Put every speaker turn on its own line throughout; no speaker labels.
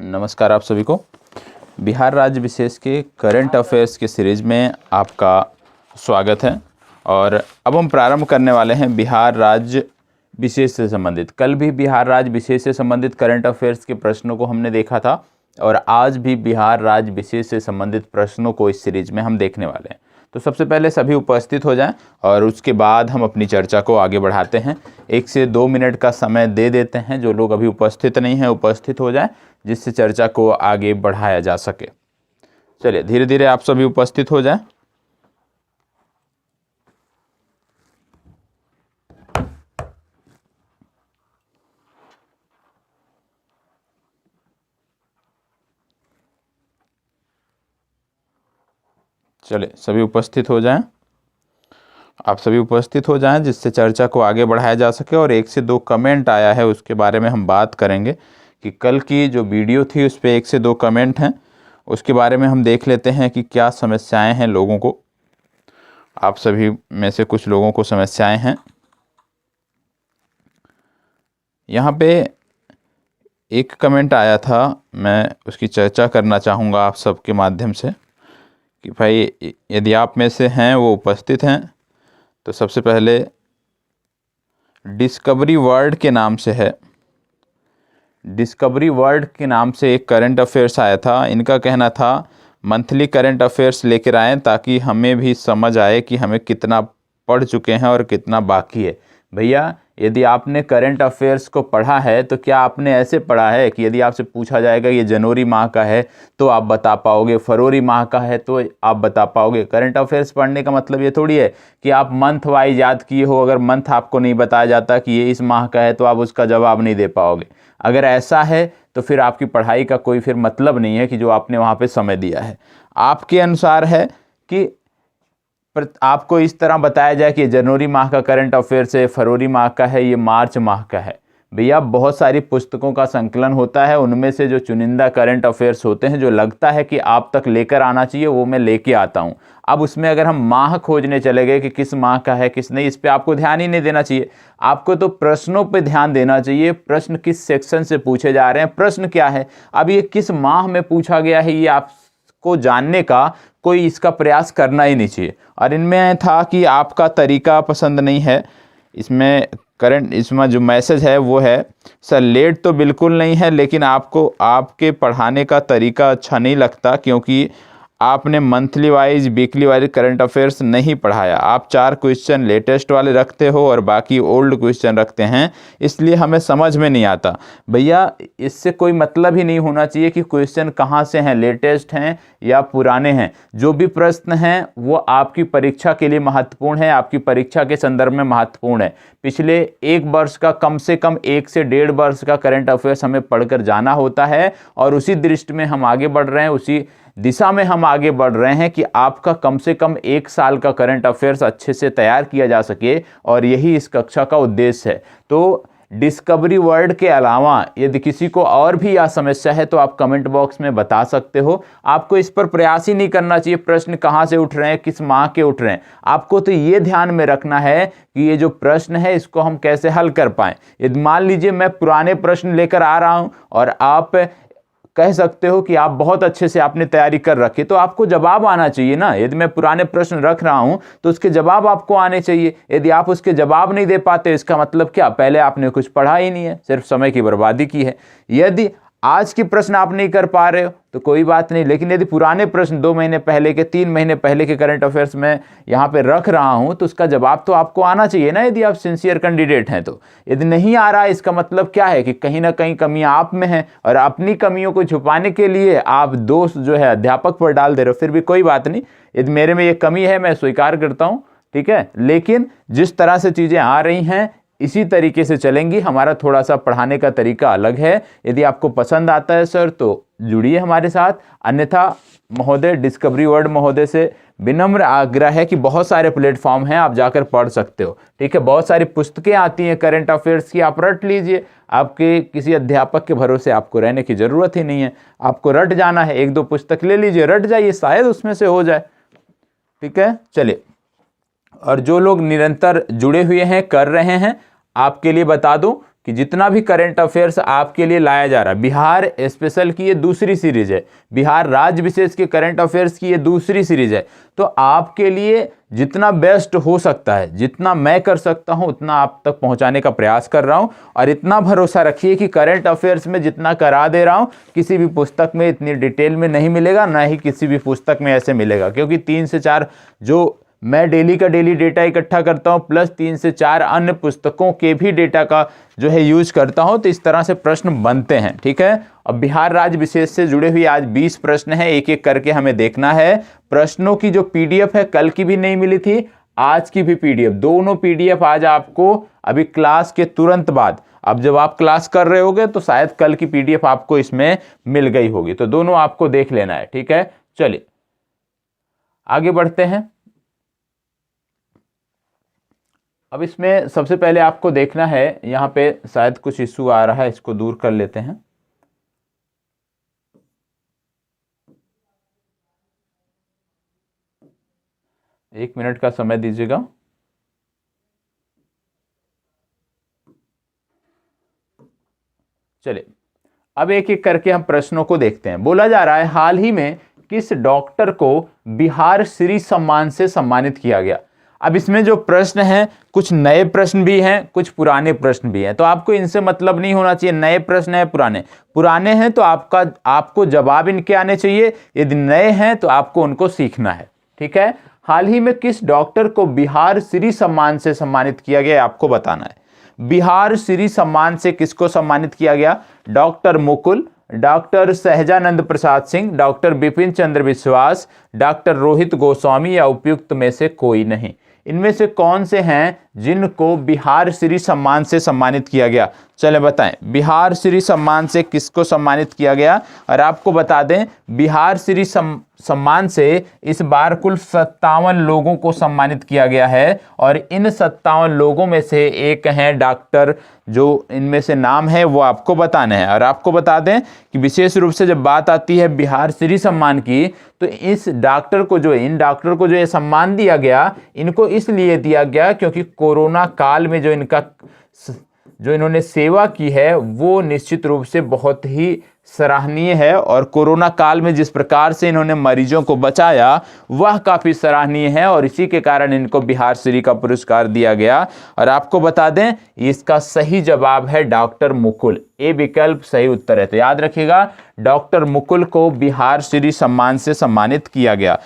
नमस्कार आप सभी को। बिहार राज्य विशेष के करंट अफेयर्स के सीरीज में आपका स्वागत है। और अब हम प्रारंभ करने वाले हैं बिहार राज्य विशेष से संबंधित। कल भी बिहार राज्य विशेष से संबंधित करंट अफेयर्स के प्रश्नों को हमने देखा था और आज भी बिहार राज्य विशेष से संबंधित प्रश्नों को इस सीरीज में हम देखने वाले हैं। तो सबसे पहले सभी उपस्थित हो जाएं और उसके बाद हम अपनी चर्चा को आगे बढ़ाते हैं। 1 से 2 मिनट का समय दे देते हैं। जो लोग अभी उपस्थित नहीं हैं उपस्थित हो जाएं, जिससे चर्चा को आगे बढ़ाया जा सके। चलिए धीरे धीरे आप सभी उपस्थित हो जाएं। चलिए सभी उपस्थित हो जाएं। आप सभी उपस्थित हो जाएं जिससे चर्चा को आगे बढ़ाया जा सके। और 1 से 2 कमेंट आया है, उसके बारे में हम बात करेंगे कि कल की जो वीडियो थी उस पर 1 से 2 कमेंट हैं, उसके बारे में हम देख लेते हैं कि क्या समस्याएं हैं लोगों को। आप सभी में से कुछ लोगों को समस्याएं हैं। यहाँ पे एक कमेंट आया था, मैं उसकी चर्चा करना चाहूँगा आप सबके माध्यम से कि भाई यदि आप में से हैं वो उपस्थित हैं तो सबसे पहले डिस्कवरी वर्ल्ड के नाम से है। डिस्कवरी वर्ल्ड के नाम से एक करंट अफेयर्स आया था। इनका कहना था मंथली करंट अफेयर्स लेकर आएँ ताकि हमें भी समझ आए कि हमें कितना पढ़ चुके हैं और कितना बाकी है। भैया यदि आपने करंट अफेयर्स को पढ़ा है तो क्या आपने ऐसे पढ़ा है कि यदि आपसे पूछा जाएगा ये जनवरी माह का है तो आप बता पाओगे, फरवरी माह का है तो आप बता पाओगे। करंट अफेयर्स पढ़ने का मतलब ये थोड़ी है कि आप मंथ वाइज याद किए हो। अगर मंथ आपको नहीं बताया जाता कि ये इस माह का है तो आप उसका जवाब नहीं दे पाओगे। अगर ऐसा है तो फिर आपकी पढ़ाई का कोई फिर मतलब नहीं है कि जो आपने वहाँ पे समय दिया है। आपके अनुसार है कि आपको इस तरह बताया जाए कि जनवरी माह का करंट अफेयर्स है, फरवरी माह का है, ये मार्च माह का है। भैया बहुत सारी पुस्तकों का संकलन होता है, उनमें से जो चुनिंदा करंट अफेयर्स होते हैं जो लगता है कि आप तक लेकर आना चाहिए वो मैं लेके आता हूँ। अब उसमें अगर हम माह खोजने चले गए कि किस माह का है किस नहीं, इस पर आपको ध्यान ही नहीं देना चाहिए। आपको तो प्रश्नों पर ध्यान देना चाहिए। प्रश्न किस सेक्शन से पूछे जा रहे हैं, प्रश्न क्या है, अब ये किस माह में पूछा गया है, ये आपको जानने का कोई इसका प्रयास करना ही नहीं चाहिए। और इनमें था कि आपका तरीका पसंद नहीं है। इसमें जो मैसेज है वो है, सर लेट तो बिल्कुल नहीं है लेकिन आपको आपके पढ़ाने का तरीका अच्छा नहीं लगता क्योंकि आपने monthly wise weekly wise current affairs नहीं पढ़ाया। आप 4 क्वेश्चन लेटेस्ट वाले रखते हो और बाकी ओल्ड क्वेश्चन रखते हैं, इसलिए हमें समझ में नहीं आता। भैया इससे कोई मतलब ही नहीं होना चाहिए कि क्वेश्चन कहाँ से हैं, लेटेस्ट हैं या पुराने हैं। जो भी प्रश्न हैं वो आपकी परीक्षा के लिए महत्वपूर्ण है, आपकी परीक्षा के संदर्भ में महत्वपूर्ण है। पिछले 1 वर्ष का कम से कम 1 से 1.5 वर्ष का करंट अफेयर्स हमें पढ़कर जाना होता है और उसी दृष्टि में हम आगे बढ़ रहे हैं, उसी दिशा में हम आगे बढ़ रहे हैं कि आपका कम से कम 1 साल का करंट अफेयर्स अच्छे से तैयार किया जा सके और यही इस कक्षा का उद्देश्य है। तो डिस्कवरी वर्ल्ड के अलावा यदि किसी को और भी यह समस्या है तो आप कमेंट बॉक्स में बता सकते हो। आपको इस पर प्रयास ही नहीं करना चाहिए प्रश्न कहाँ से उठ रहे हैं, किस माह के उठ रहे हैं। आपको तो ये ध्यान में रखना है कि ये जो प्रश्न है इसको हम कैसे हल कर पाएं। यदि मान लीजिए मैं पुराने प्रश्न लेकर आ रहा हूं और आप कह सकते हो कि आप बहुत अच्छे से आपने तैयारी कर रखी, तो आपको जवाब आना चाहिए ना। यदि मैं पुराने प्रश्न रख रहा हूं तो उसके जवाब आपको आने चाहिए। यदि आप उसके जवाब नहीं दे पाते इसका मतलब क्या, पहले आपने कुछ पढ़ा ही नहीं है, सिर्फ समय की बर्बादी की है। यदि आज की प्रश्न आप नहीं कर पा रहे हो तो कोई बात नहीं, लेकिन यदि पुराने प्रश्न 2 महीने पहले के, 3 महीने पहले के करंट अफेयर्स में यहाँ पे रख रहा हूँ तो उसका जवाब तो आपको आना चाहिए ना, यदि आप सिंसियर कैंडिडेट हैं तो। यदि नहीं आ रहा है इसका मतलब क्या है कि कहीं ना कहीं कमियां आप में हैं और अपनी कमियों को छुपाने के लिए आप दोष जो है अध्यापक पर डाल दे रहे हो। फिर भी कोई बात नहीं, यदि मेरे में ये कमी है मैं स्वीकार करता हूँ, ठीक है। लेकिन जिस तरह से चीज़ें आ रही हैं इसी तरीके से चलेंगी। हमारा थोड़ा सा पढ़ाने का तरीका अलग है। यदि आपको पसंद आता है सर तो जुड़िए हमारे साथ, अन्यथा महोदय डिस्कवरी वर्ल्ड महोदय से विनम्र आग्रह है कि बहुत सारे प्लेटफॉर्म हैं, आप जाकर पढ़ सकते हो, ठीक है। बहुत सारी पुस्तकें आती हैं करंट अफेयर्स की, आप रट लीजिए। आपके किसी अध्यापक के भरोसे आपको रहने की ज़रूरत ही नहीं है। आपको रट जाना है, 1-2 पुस्तक ले लीजिए, रट जाइए, शायद उसमें से हो जाए, ठीक है। चलिए, और जो लोग निरंतर जुड़े हुए हैं कर रहे हैं, आपके लिए बता दूं कि जितना भी करंट अफेयर्स आपके लिए लाया जा रहा है, बिहार स्पेशल की ये दूसरी सीरीज है, बिहार राज्य विशेष के करंट अफेयर्स की ये दूसरी सीरीज है, तो आपके लिए जितना बेस्ट हो सकता है, जितना मैं कर सकता हूं उतना आप तक पहुंचाने का प्रयास कर रहा हूं। और इतना भरोसा रखिए कि करंट अफेयर्स में जितना करा दे रहा हूं किसी भी पुस्तक में इतनी डिटेल में नहीं मिलेगा, ना ही किसी भी पुस्तक में ऐसे मिलेगा, क्योंकि 3 से 4 जो मैं डेली का डेली डेटा इकट्ठा करता हूं प्लस 3 से 4 अन्य पुस्तकों के भी डेटा का जो है यूज करता हूं, तो इस तरह से प्रश्न बनते हैं। ठीक है, अब बिहार राज्य विशेष से जुड़े हुए आज 20 प्रश्न हैं, एक एक करके हमें देखना है। प्रश्नों की जो पीडीएफ है, कल की भी नहीं मिली थी, आज की भी पीडीएफ, दोनों पीडीएफ आज आपको अभी क्लास के तुरंत बाद, अब जब आप क्लास कर रहे होगे तो शायद कल की पीडीएफ आपको इसमें मिल गई होगी, तो दोनों आपको देख लेना है। ठीक है, चलिए आगे बढ़ते हैं। अब इसमें सबसे पहले आपको देखना है, यहां पे शायद कुछ इशू आ रहा है, इसको दूर कर लेते हैं। एक मिनट का समय दीजिएगा। चलिए अब एक एक करके हम प्रश्नों को देखते हैं। बोला जा रहा है हाल ही में किस डॉक्टर को बिहार श्री सम्मान से सम्मानित किया गया। अब इसमें जो प्रश्न हैं, कुछ नए प्रश्न भी हैं, कुछ पुराने प्रश्न भी हैं, तो आपको इनसे मतलब नहीं होना चाहिए नए प्रश्न है पुराने हैं तो आपको जवाब इनके आने चाहिए। यदि नए हैं तो आपको उनको सीखना है। ठीक है, हाल ही में किस डॉक्टर को बिहार श्री सम्मान से सम्मानित किया गया, आपको बताना है। बिहार श्री सम्मान से किसको सम्मानित किया गया? Doctor Mukul, doctor Sahajanand Prasad Singh, doctor Bipin Chandra बिश्वास, डॉक्टर रोहित गोस्वामी या उपयुक्त में से कोई नहीं। इनमें से कौन से हैं जिनको बिहार श्री सम्मान से सम्मानित किया गया? चले बताएं, बिहार श्री सम्मान से किसको सम्मानित किया गया? और आपको बता दें, बिहार श्री सम्मान से इस बार कुल 57 लोगों को सम्मानित किया गया है, और इन 57 लोगों में से एक हैं डॉक्टर, जो इनमें से नाम है वो आपको बताने हैं। और आपको बता दें कि विशेष रूप से जब बात आती है बिहार श्री सम्मान की, तो इन डॉक्टर को जो ये सम्मान दिया गया, इनको इसलिए दिया गया क्योंकि कोरोना काल में जो इन्होंने सेवा की है वो निश्चित रूप से बहुत ही सराहनीय है, और कोरोना काल में जिस प्रकार से इन्होंने मरीजों को बचाया वह काफ़ी सराहनीय है, और इसी के कारण इनको बिहार श्री का पुरस्कार दिया गया। और आपको बता दें, इसका सही जवाब है डॉक्टर मुकुल, ए विकल्प सही उत्तर है। तो याद रखिएगा, डॉक्टर मुकुल को बिहार श्री सम्मान से सम्मानित किया गया।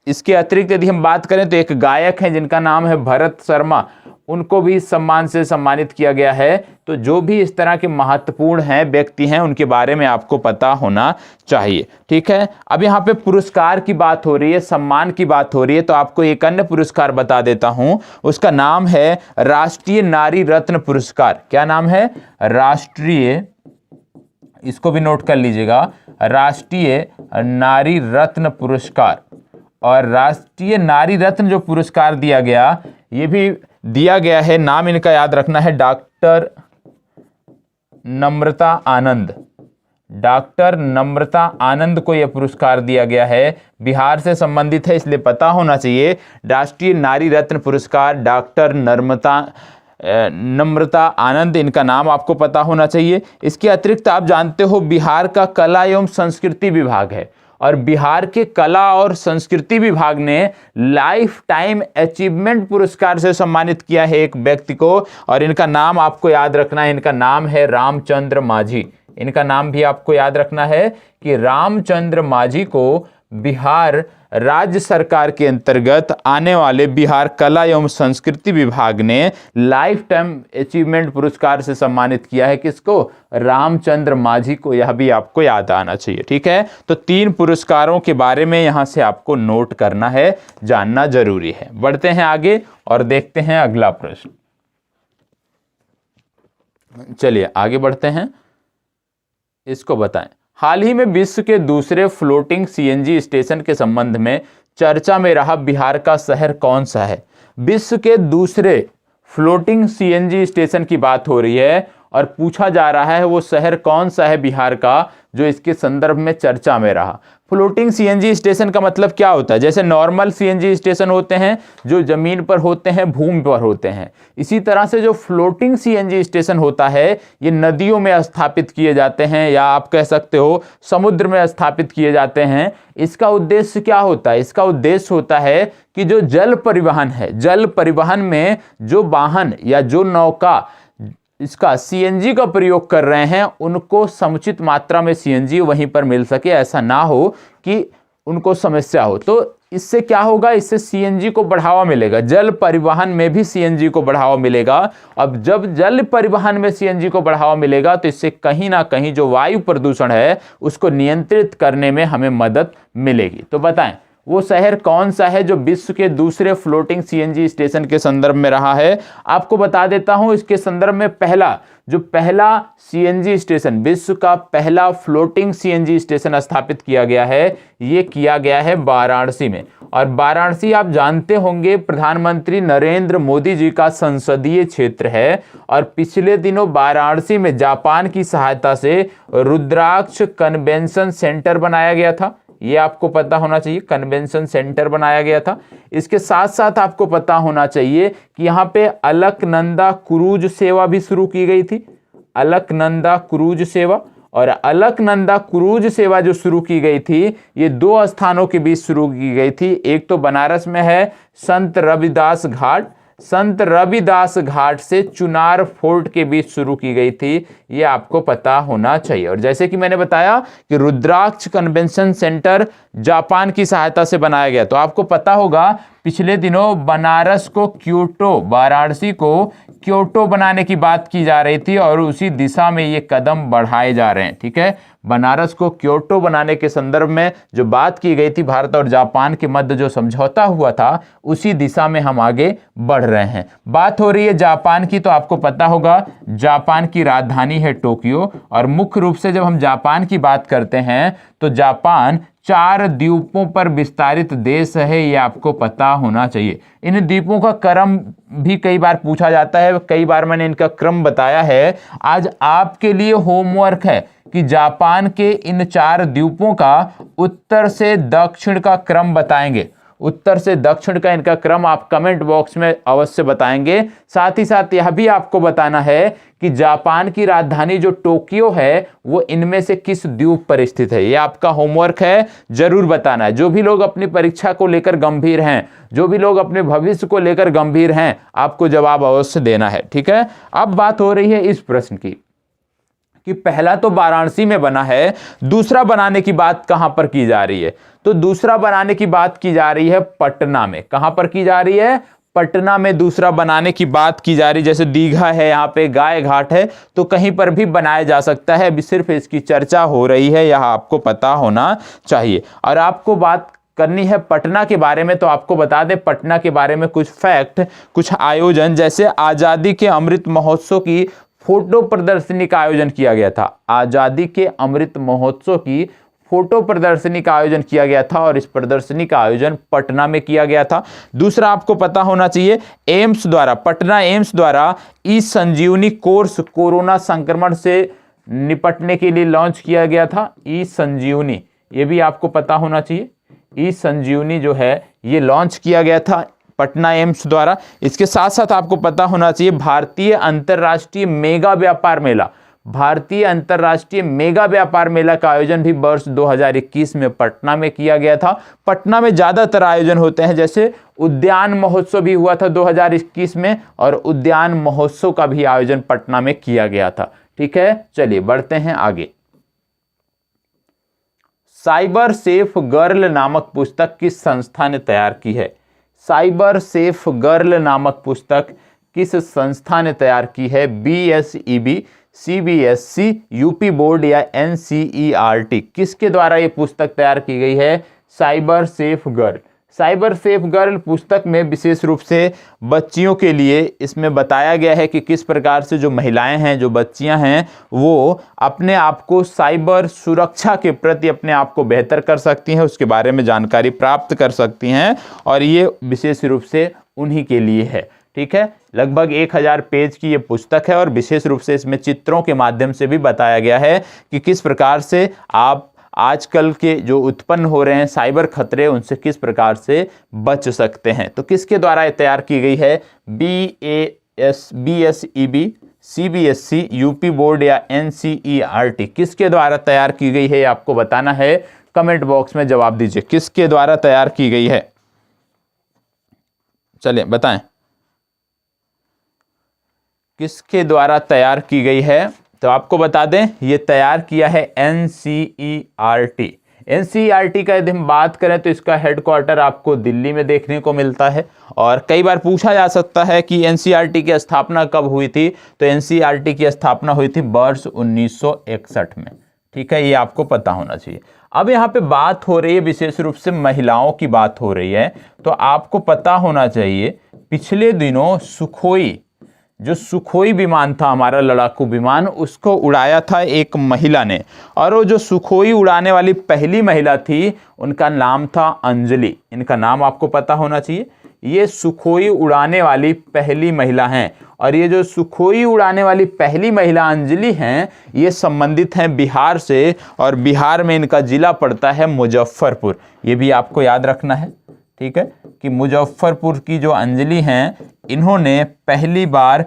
इसके अतिरिक्त यदि हम बात करें तो एक गायक हैं जिनका नाम है भरत शर्मा, उनको भी सम्मान से सम्मानित किया गया है। तो जो भी इस तरह के महत्वपूर्ण हैं व्यक्ति हैं, उनके बारे में आपको पता होना चाहिए। ठीक है, अब यहाँ पे पुरस्कार की बात हो रही है, सम्मान की बात हो रही है, तो आपको एक अन्य पुरस्कार बता देता हूं, उसका नाम है राष्ट्रीय नारी रत्न पुरस्कार। क्या नाम है? राष्ट्रीय, इसको भी नोट कर लीजिएगा, राष्ट्रीय नारी रत्न पुरस्कार। और राष्ट्रीय नारी रत्न जो पुरस्कार दिया गया, ये भी दिया गया है, नाम इनका याद रखना है, डॉक्टर नम्रता आनंद। डॉक्टर नम्रता आनंद को यह पुरस्कार दिया गया है, बिहार से संबंधित है इसलिए पता होना चाहिए। राष्ट्रीय नारी रत्न पुरस्कार डॉक्टर नम्रता आनंद, इनका नाम आपको पता होना चाहिए। इसके अतिरिक्त आप जानते हो बिहार का कला एवं संस्कृति विभाग है, और बिहार के कला और संस्कृति विभाग ने लाइफ टाइम अचीवमेंट पुरस्कार से सम्मानित किया है एक व्यक्ति को, और इनका नाम आपको याद रखना है, इनका नाम है रामचंद्र माझी। इनका नाम भी आपको याद रखना है कि रामचंद्र माझी को बिहार राज्य सरकार के अंतर्गत आने वाले बिहार कला एवं संस्कृति विभाग ने लाइफ टाइम अचीवमेंट पुरस्कार से सम्मानित किया है। किसको? रामचंद्र माझी को। यह भी आपको याद आना चाहिए। ठीक है, तो 3 पुरस्कारों के बारे में यहां से आपको नोट करना है, जानना जरूरी है। बढ़ते हैं आगे और देखते हैं अगला प्रश्न। चलिए आगे बढ़ते हैं, इसको बताएं। हाल ही में विश्व के दूसरे फ्लोटिंग सीएनजी स्टेशन के संबंध में चर्चा में रहा बिहार का शहर कौन सा है? विश्व के दूसरे फ्लोटिंग सीएनजी स्टेशन की बात हो रही है, और पूछा जा रहा है वो शहर कौन सा है बिहार का जो इसके संदर्भ में चर्चा में रहा। फ्लोटिंग सीएनजी स्टेशन का मतलब क्या होता है? जैसे नॉर्मल सीएनजी स्टेशन होते हैं जो जमीन पर होते हैं, भूमि पर होते हैं, इसी तरह से जो फ्लोटिंग सीएनजी स्टेशन होता है ये नदियों में स्थापित किए जाते हैं, या आप कह सकते हो समुद्र में स्थापित किए जाते हैं। इसका उद्देश्य क्या होता है? इसका उद्देश्य होता है कि जो जल परिवहन है, जल परिवहन में जो वाहन या जो नौका इसका सीएनजी का प्रयोग कर रहे हैं उनको समुचित मात्रा में सीएनजी वहीं पर मिल सके, ऐसा ना हो कि उनको समस्या हो। तो इससे क्या होगा? इससे सीएनजी को बढ़ावा मिलेगा, जल परिवहन में भी सीएनजी को बढ़ावा मिलेगा। अब जब जल परिवहन में सीएनजी को बढ़ावा मिलेगा तो इससे कहीं ना कहीं जो वायु प्रदूषण है उसको नियंत्रित करने में हमें मदद मिलेगी। तो बताएं वो शहर कौन सा है जो विश्व के दूसरे फ्लोटिंग सीएनजी स्टेशन के संदर्भ में रहा है? आपको बता देता हूं, इसके संदर्भ में पहला सीएनजी स्टेशन, विश्व का पहला फ्लोटिंग सीएनजी स्टेशन स्थापित किया गया है, ये किया गया है वाराणसी में। और वाराणसी आप जानते होंगे प्रधानमंत्री नरेंद्र मोदी जी का संसदीय क्षेत्र है। और पिछले दिनों वाराणसी में जापान की सहायता से रुद्राक्ष कन्वेंशन सेंटर बनाया गया था, ये आपको पता होना चाहिए, कन्वेंशन सेंटर बनाया गया था। इसके साथ साथ आपको पता होना चाहिए कि यहाँ पे अलकनंदा क्रूज सेवा भी शुरू की गई थी, अलकनंदा क्रूज सेवा। और अलकनंदा क्रूज सेवा जो शुरू की गई थी ये 2 स्थानों के बीच शुरू की गई थी। एक तो बनारस में है संत रविदास घाट, संत रविदास घाट से चुनार फोर्ट के बीच शुरू की गई थी, ये आपको पता होना चाहिए। और जैसे कि मैंने बताया कि रुद्राक्ष कन्वेंशन सेंटर जापान की सहायता से बनाया गया, तो आपको पता होगा पिछले दिनों बनारस को क्योटो, वाराणसी को क्योटो बनाने की बात की जा रही थी और उसी दिशा में ये कदम बढ़ाए जा रहे हैं। ठीक है, बनारस को क्योटो बनाने के संदर्भ में जो बात की गई थी, भारत और जापान के मध्य जो समझौता हुआ था, उसी दिशा में हम आगे बढ़ रहे हैं। बात हो रही है जापान की, तो आपको पता होगा जापान की राजधानी है टोक्यो। और मुख्य रूप से जब हम जापान की बात करते हैं तो जापान 4 द्वीपों पर विस्तारित देश है, ये आपको पता होना चाहिए। इन द्वीपों का क्रम भी कई बार पूछा जाता है, कई बार मैंने इनका क्रम बताया है। आज आपके लिए होमवर्क है कि जापान के इन 4 द्वीपों का उत्तर से दक्षिण का क्रम बताएंगे, उत्तर से दक्षिण का इनका क्रम आप कमेंट बॉक्स में अवश्य बताएंगे। साथ ही साथ यह भी आपको बताना है कि जापान की राजधानी जो टोक्यो है वो इनमें से किस द्वीप पर स्थित है, ये आपका होमवर्क है, जरूर बताना है। जो भी लोग अपनी परीक्षा को लेकर गंभीर हैं, जो भी लोग अपने भविष्य को लेकर गंभीर हैं, आपको जवाब अवश्य देना है। ठीक है, अब बात हो रही है इस प्रश्न की कि पहला तो वाराणसी में बना है, दूसरा बनाने की बात कहां पर की जा रही है? तो दूसरा बनाने की बात की जा रही है पटना में। कहां पर की जा रही है? पटना में दूसरा बनाने की बात की जा रही है। जैसे दीघा है, यहाँ पे गाय घाट है, तो कहीं पर भी बनाया जा सकता है, अभी सिर्फ इसकी चर्चा हो रही है, यह आपको पता होना चाहिए। और आपको बात करनी है पटना के बारे में, तो आपको बता दें पटना के बारे में कुछ फैक्ट, कुछ आयोजन। जैसे आज़ादी के अमृत महोत्सव की फोटो प्रदर्शनी का आयोजन किया गया था, आज़ादी के अमृत महोत्सव की फोटो प्रदर्शनी का आयोजन किया गया था और इस प्रदर्शनी का आयोजन पटना में किया गया था। दूसरा आपको पता होना चाहिए एम्स द्वारा, पटना एम्स द्वारा ई संजीवनी कोर्स कोरोना संक्रमण से निपटने के लिए लॉन्च किया गया था। ई संजीवनी, ये भी आपको पता होना चाहिए, ई संजीवनी जो है ये लॉन्च किया गया था पटना एम्स द्वारा। इसके साथ साथ आपको पता होना चाहिए भारतीय अंतर्राष्ट्रीय मेगा व्यापार मेला, भारतीय अंतर्राष्ट्रीय मेगा व्यापार मेला का आयोजन भी वर्ष 2021 में पटना में किया गया था। पटना में ज्यादातर आयोजन होते हैं, जैसे उद्यान महोत्सव भी हुआ था 2021 में, और उद्यान महोत्सव का भी आयोजन पटना में किया गया था। ठीक है, चलिए बढ़ते हैं आगे। साइबर सेफ गर्ल नामक पुस्तक किस संस्था ने तैयार की है? साइबर सेफ गर्ल नामक पुस्तक किस संस्था ने तैयार की है? BSEB, CBSC, यूपी बोर्ड या NCERT, किसके द्वारा ये पुस्तक तैयार की गई है? Cyber safe girl. Cyber safe girl पुस्तक में विशेष रूप से बच्चियों के लिए इसमें बताया गया है कि किस प्रकार से जो महिलाएं हैं, जो बच्चियां हैं, वो अपने आप को साइबर सुरक्षा के प्रति अपने आप को बेहतर कर सकती हैं, उसके बारे में जानकारी प्राप्त कर सकती हैं, और ये विशेष रूप से उन्हीं के लिए है। ठीक है, लगभग 1000 पेज की ये पुस्तक है और विशेष रूप से इसमें चित्रों के माध्यम से भी बताया गया है कि किस प्रकार से आप आजकल के जो उत्पन्न हो रहे हैं साइबर खतरे उनसे किस प्रकार से बच सकते हैं। तो किसके द्वारा ये तैयार की गई है? BSEB, CBSE, यूपी बोर्ड या NCERT, किसके द्वारा तैयार की गई है ये आपको बताना है। कमेंट बॉक्स में जवाब दीजिए किसके द्वारा तैयार की गई है। चलिए बताएं किसके द्वारा तैयार की गई है। तो आपको बता दें ये तैयार किया है NCERT। NCERT का यदि हम बात करें तो इसका हेडक्वार्टर आपको दिल्ली में देखने को मिलता है और कई बार पूछा जा सकता है कि NCERT की स्थापना कब हुई थी। तो NCERT की स्थापना हुई थी वर्ष 1961 में। ठीक है, ये आपको पता होना चाहिए। अब यहाँ पे बात हो रही है विशेष रूप से महिलाओं की बात हो रही है, तो आपको पता होना चाहिए पिछले दिनों सुखोई विमान था हमारा लड़ाकू विमान, उसको उड़ाया था एक महिला ने। और वो जो सुखोई उड़ाने वाली पहली महिला थी उनका नाम था अंजलि। इनका नाम आपको पता होना चाहिए। ये सुखोई उड़ाने वाली पहली महिला हैं और ये जो सुखोई उड़ाने वाली पहली महिला अंजलि हैं ये संबंधित हैं बिहार से और बिहार में इनका जिला पड़ता है मुजफ्फरपुर। ये भी आपको याद रखना है, ठीक है, कि मुजफ्फरपुर की जो अंजलि हैं इन्होंने पहली बार,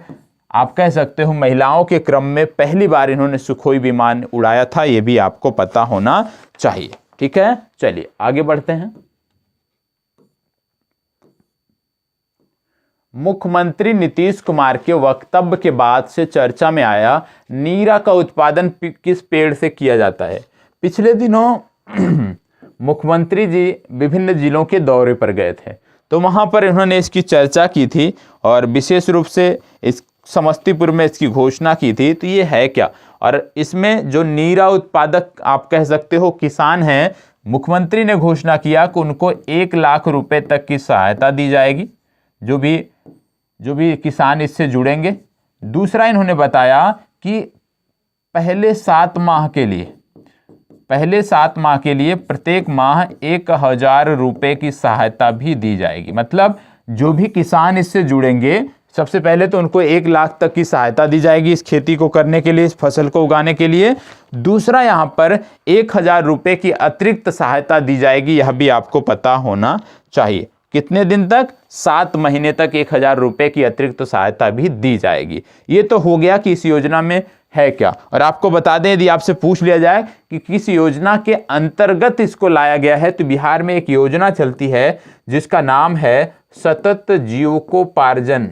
आप कह सकते हो महिलाओं के क्रम में पहली बार इन्होंने सुखोई विमान उड़ाया था। ये भी आपको पता होना चाहिए। ठीक है, चलिए आगे बढ़ते हैं। मुख्यमंत्री नीतीश कुमार के वक्तव्य के बाद से चर्चा में आया नीरा का उत्पादन किस पेड़ से किया जाता है। पिछले दिनों मुख्यमंत्री जी विभिन्न जिलों के दौरे पर गए थे तो वहां पर इन्होंने इसकी चर्चा की थी और विशेष रूप से इस समस्तीपुर में इसकी घोषणा की थी। तो ये है क्या, और इसमें जो नीरा उत्पादक आप कह सकते हो किसान हैं, मुख्यमंत्री ने घोषणा किया कि उनको 1 लाख रुपए तक की सहायता दी जाएगी जो भी किसान इससे जुड़ेंगे। दूसरा इन्होंने बताया कि पहले 7 माह के लिए प्रत्येक माह 1000 रुपए की सहायता भी दी जाएगी। मतलब जो भी किसान इससे जुड़ेंगे सबसे पहले तो उनको 1 लाख तक की सहायता दी जाएगी इस खेती को करने के लिए, इस फसल को उगाने के लिए। दूसरा यहाँ पर 1000 रुपए की अतिरिक्त सहायता दी जाएगी, यह भी आपको पता होना चाहिए। कितने दिन तक? 7 महीने तक 1000 रुपए की अतिरिक्त सहायता भी दी जाएगी। ये तो हो गया कि इस योजना में है क्या। और आपको बता दें यदि आपसे पूछ लिया जाए कि किस योजना के अंतर्गत इसको लाया गया है, तो बिहार में एक योजना चलती है जिसका नाम है सतत जीविकोपार्जन।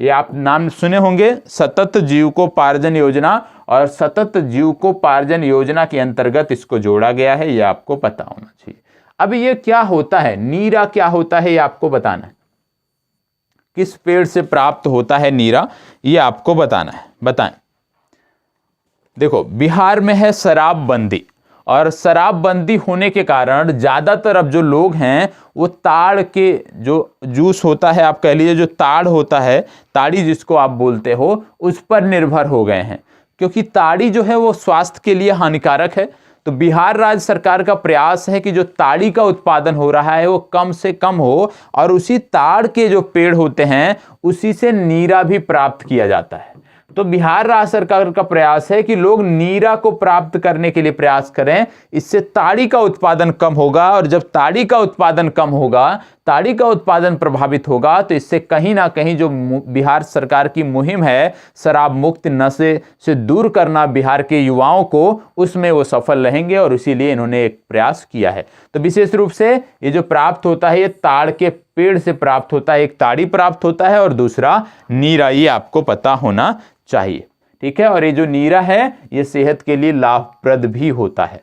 ये आप नाम सुने होंगे, सतत जीविकोपार्जन योजना। और सतत जीविकोपार्जन योजना के अंतर्गत इसको जोड़ा गया है, ये आपको पता होना चाहिए। अब ये क्या होता है, नीरा क्या होता है, ये आपको बताना है। किस पेड़ से प्राप्त होता है नीरा, ये आपको बताना है। बताएं। देखो, बिहार में है शराबबंदी और शराबबंदी होने के कारण ज़्यादातर अब जो लोग हैं वो ताड़ के जो जूस होता है, आप कह लीजिए जो ताड़ होता है, ताड़ी जिसको आप बोलते हो, उस पर निर्भर हो गए हैं, क्योंकि ताड़ी जो है वो स्वास्थ्य के लिए हानिकारक है। तो बिहार राज्य सरकार का प्रयास है कि जो ताड़ी का उत्पादन हो रहा है वो कम से कम हो और उसी ताड़ के जो पेड़ होते हैं उसी से नीरा भी प्राप्त किया जाता है। तो बिहार राज्य सरकार का प्रयास है कि लोग नीरा को प्राप्त करने के लिए प्रयास करें, इससे ताड़ी का उत्पादन कम होगा और जब ताड़ी का उत्पादन कम होगा, ताड़ी का उत्पादन प्रभावित होगा, तो इससे कहीं ना कहीं जो बिहार सरकार की मुहिम है शराब मुक्त नशे से दूर करना बिहार के युवाओं को, उसमें वो सफल रहेंगे और इसीलिए इन्होंने एक प्रयास किया है। तो विशेष रूप से ये जो प्राप्त होता है ये ताड़ के पेड़ से प्राप्त होता है, एक ताड़ी प्राप्त होता है और दूसरा नीरा, ये आपको पता होना चाहिए। ठीक है, और ये जो नीरा है ये सेहत के लिए लाभप्रद भी होता है।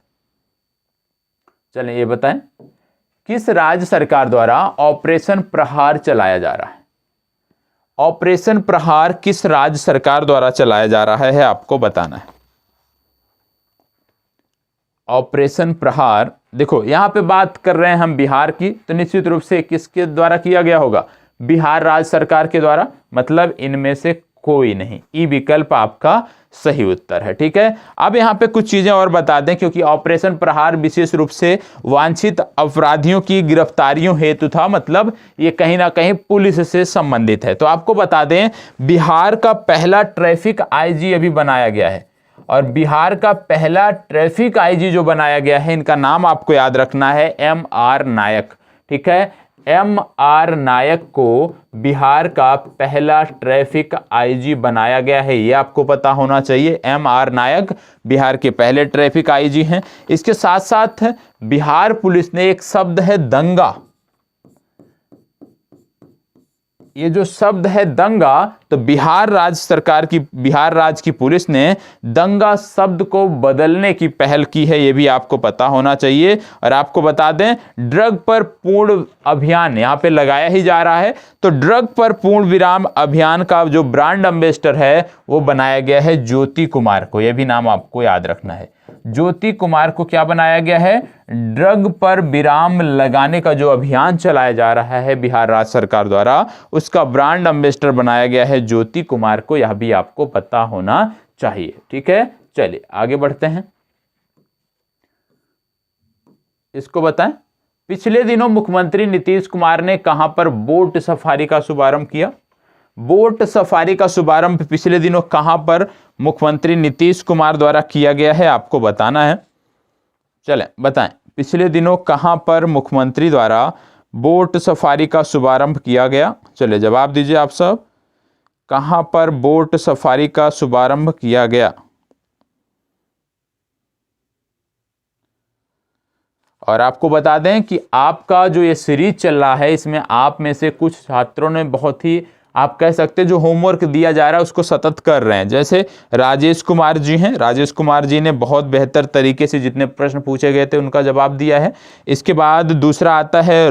चलें ये बताएं, किस राज्य सरकार द्वारा ऑपरेशन प्रहार चलाया जा रहा है। ऑपरेशन प्रहार किस राज्य सरकार द्वारा चलाया जा रहा है, आपको बताना है। ऑपरेशन प्रहार, देखो यहां पे बात कर रहे हैं हम बिहार की, तो निश्चित रूप से किसके द्वारा किया गया होगा, बिहार राज्य सरकार के द्वारा। मतलब इनमें से कोई नहीं। ई विकल्प आपका सही उत्तर है। ठीक है, अब यहाँ पे कुछ चीजें और बता दें, क्योंकि ऑपरेशन प्रहार विशेष रूप से वांछित अपराधियों की गिरफ्तारियों हेतु था, मतलब ये कहीं ना कहीं पुलिस से संबंधित है। तो आपको बता दें, बिहार का पहला ट्रैफिक आईजी अभी बनाया गया है, और बिहार का पहला ट्रैफिक आईजी जो बनाया गया है, इनका नाम आपको याद रखना है MR नायक। ठीक है, MR नायक को बिहार का पहला ट्रैफिक आईजी बनाया गया है, ये आपको पता होना चाहिए। MR नायक बिहार के पहले ट्रैफिक आईजी हैं। इसके साथ साथ बिहार पुलिस ने एक शब्द है दंगा, ये जो शब्द है दंगा, तो बिहार राज्य की पुलिस ने दंगा शब्द को बदलने की पहल की है, ये भी आपको पता होना चाहिए। और आपको बता दें, ड्रग पर पूर्ण अभियान यहाँ पे लगाया ही जा रहा है, तो ड्रग पर पूर्ण विराम अभियान का जो ब्रांड एम्बेसडर है वो बनाया गया है ज्योति कुमार को, यह भी नाम आपको याद रखना है। ज्योति कुमार को क्या बनाया गया है? ड्रग पर विराम लगाने का जो अभियान चलाया जा रहा है बिहार राज्य सरकार द्वारा, उसका ब्रांड एम्बेसडर बनाया गया है ज्योति कुमार को, यह भी आपको पता होना चाहिए। ठीक है, चलिए आगे बढ़ते हैं। इसको बताएं, पिछले दिनों मुख्यमंत्री नीतीश कुमार ने कहां पर बोट सफारी का शुभारंभ किया? बोट सफारी का शुभारंभ पिछले दिनों कहां पर मुख्यमंत्री नीतीश कुमार द्वारा किया गया है, आपको बताना है। चलें बताएं, पिछले दिनों कहां पर मुख्यमंत्री द्वारा बोट सफारी का शुभारंभ किया गया? चलिए जवाब दीजिए आप सब, कहां पर बोट सफारी का शुभारंभ किया गया? और आपको बता दें कि आपका जो ये सीरीज चल रहा है, इसमें आप में से कुछ छात्रों ने बहुत ही, आप कह सकते हैं, जो होमवर्क दिया जा रहा है उसको सतत कर रहे हैं। जैसे राजेश कुमार जी हैं, राजेश कुमार जी ने बहुत बेहतर तरीके से जितने प्रश्न पूछे गए थे उनका जवाब दिया है। इसके बाद दूसरा आता है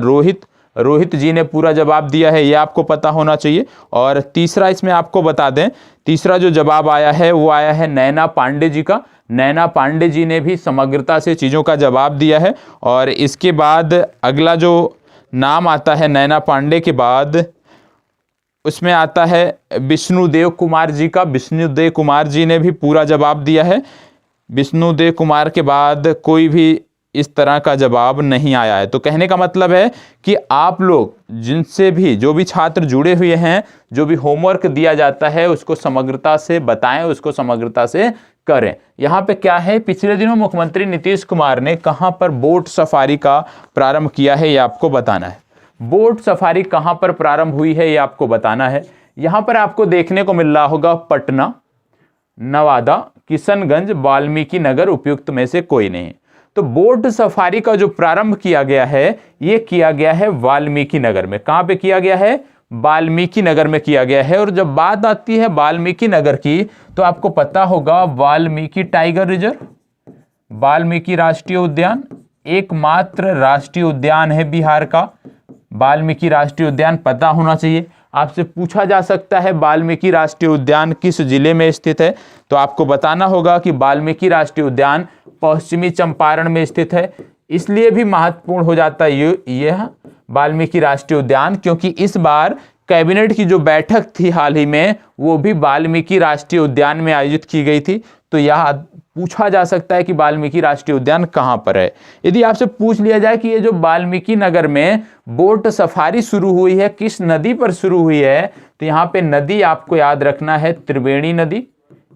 रोहित जी ने पूरा जवाब दिया है, ये आपको पता होना चाहिए। और तीसरा इसमें आपको बता दें, तीसरा जो जवाब आया है वो आया है नैना पांडे जी का। नैना पांडे जी ने भी समग्रता से चीज़ों का जवाब दिया है। और इसके बाद अगला जो नाम आता है नैना पांडे के बाद, उसमें आता है विष्णुदेव कुमार जी का। विष्णुदेव कुमार जी ने भी पूरा जवाब दिया है। विष्णुदेव कुमार के बाद कोई भी इस तरह का जवाब नहीं आया है। तो कहने का मतलब है कि आप लोग जिनसे भी, जो भी छात्र जुड़े हुए हैं, जो भी होमवर्क दिया जाता है उसको समग्रता से बताएं, उसको समग्रता से करें। यहाँ पे क्या है, पिछले दिनों मुख्यमंत्री नीतीश कुमार ने कहां पर बोट सफारी का प्रारंभ किया है, ये आपको बताना है। बोट सफारी कहां पर प्रारंभ हुई है, ये आपको बताना है। यहां पर आपको देखने को मिल रहा होगा पटना, नवादा, किशनगंज, वाल्मीकि नगर, उपयुक्त में से कोई नहीं। तो बोट सफारी का जो प्रारंभ किया गया है, ये किया गया है वाल्मीकि नगर में। कहां पे किया गया है? वाल्मीकि नगर में किया गया है। और जब बात आती है वाल्मीकि नगर की, तो आपको पता होगा वाल्मीकि टाइगर रिजर्व, वाल्मीकि राष्ट्रीय उद्यान एकमात्र राष्ट्रीय उद्यान है बिहार का। वाल्मीकि राष्ट्रीय उद्यान पता होना चाहिए। आपसे पूछा जा सकता है वाल्मीकि राष्ट्रीय उद्यान किस जिले में स्थित है, तो आपको बताना होगा कि वाल्मीकि राष्ट्रीय उद्यान पश्चिमी चंपारण में स्थित है। इसलिए भी महत्वपूर्ण हो जाता है यह वाल्मीकि राष्ट्रीय उद्यान, क्योंकि इस बार कैबिनेट की जो बैठक थी हाल ही में, वो भी वाल्मीकि राष्ट्रीय उद्यान में आयोजित की गई थी। तो यह पूछा जा सकता है कि वाल्मीकि राष्ट्रीय उद्यान कहां पर है। यदि आपसे पूछ लिया जाए कि ये जो वाल्मीकि नगर में बोट सफारी शुरू हुई है, किस नदी पर शुरू हुई है, तो यहाँ पे नदी आपको याद रखना है त्रिवेणी नदी।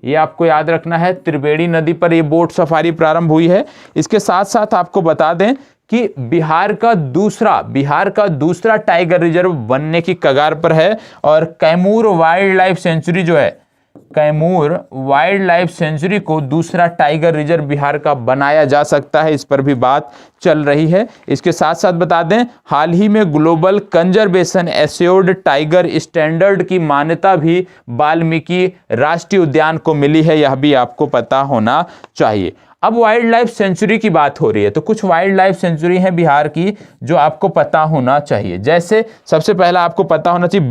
ये आपको याद रखना है, त्रिवेणी नदी पर ये बोट सफारी प्रारंभ हुई है। इसके साथ साथ आपको बता दें कि बिहार का दूसरा टाइगर रिजर्व बनने की कगार पर है। और कैमूर वाइल्ड लाइफ सेंचुरी जो है, कैमूर वाइल्ड लाइफ सेंचुरी को दूसरा टाइगर रिजर्व बिहार का बनाया जा सकता है, इस पर भी बात चल रही है। इसके साथ साथ बता दें, हाल ही में global conservation assured tiger standard की मान्यता भी वाल्मीकि राष्ट्रीय उद्यान को मिली है, यह भी आपको पता होना चाहिए। अब वाइल्ड लाइफ सेंचुरी की बात हो रही है, तो कुछ वाइल्ड लाइफ सेंचुरी हैं बिहार की जो आपको पता होना चाहिए। जैसे सबसे पहला आपको पता होना चाहिए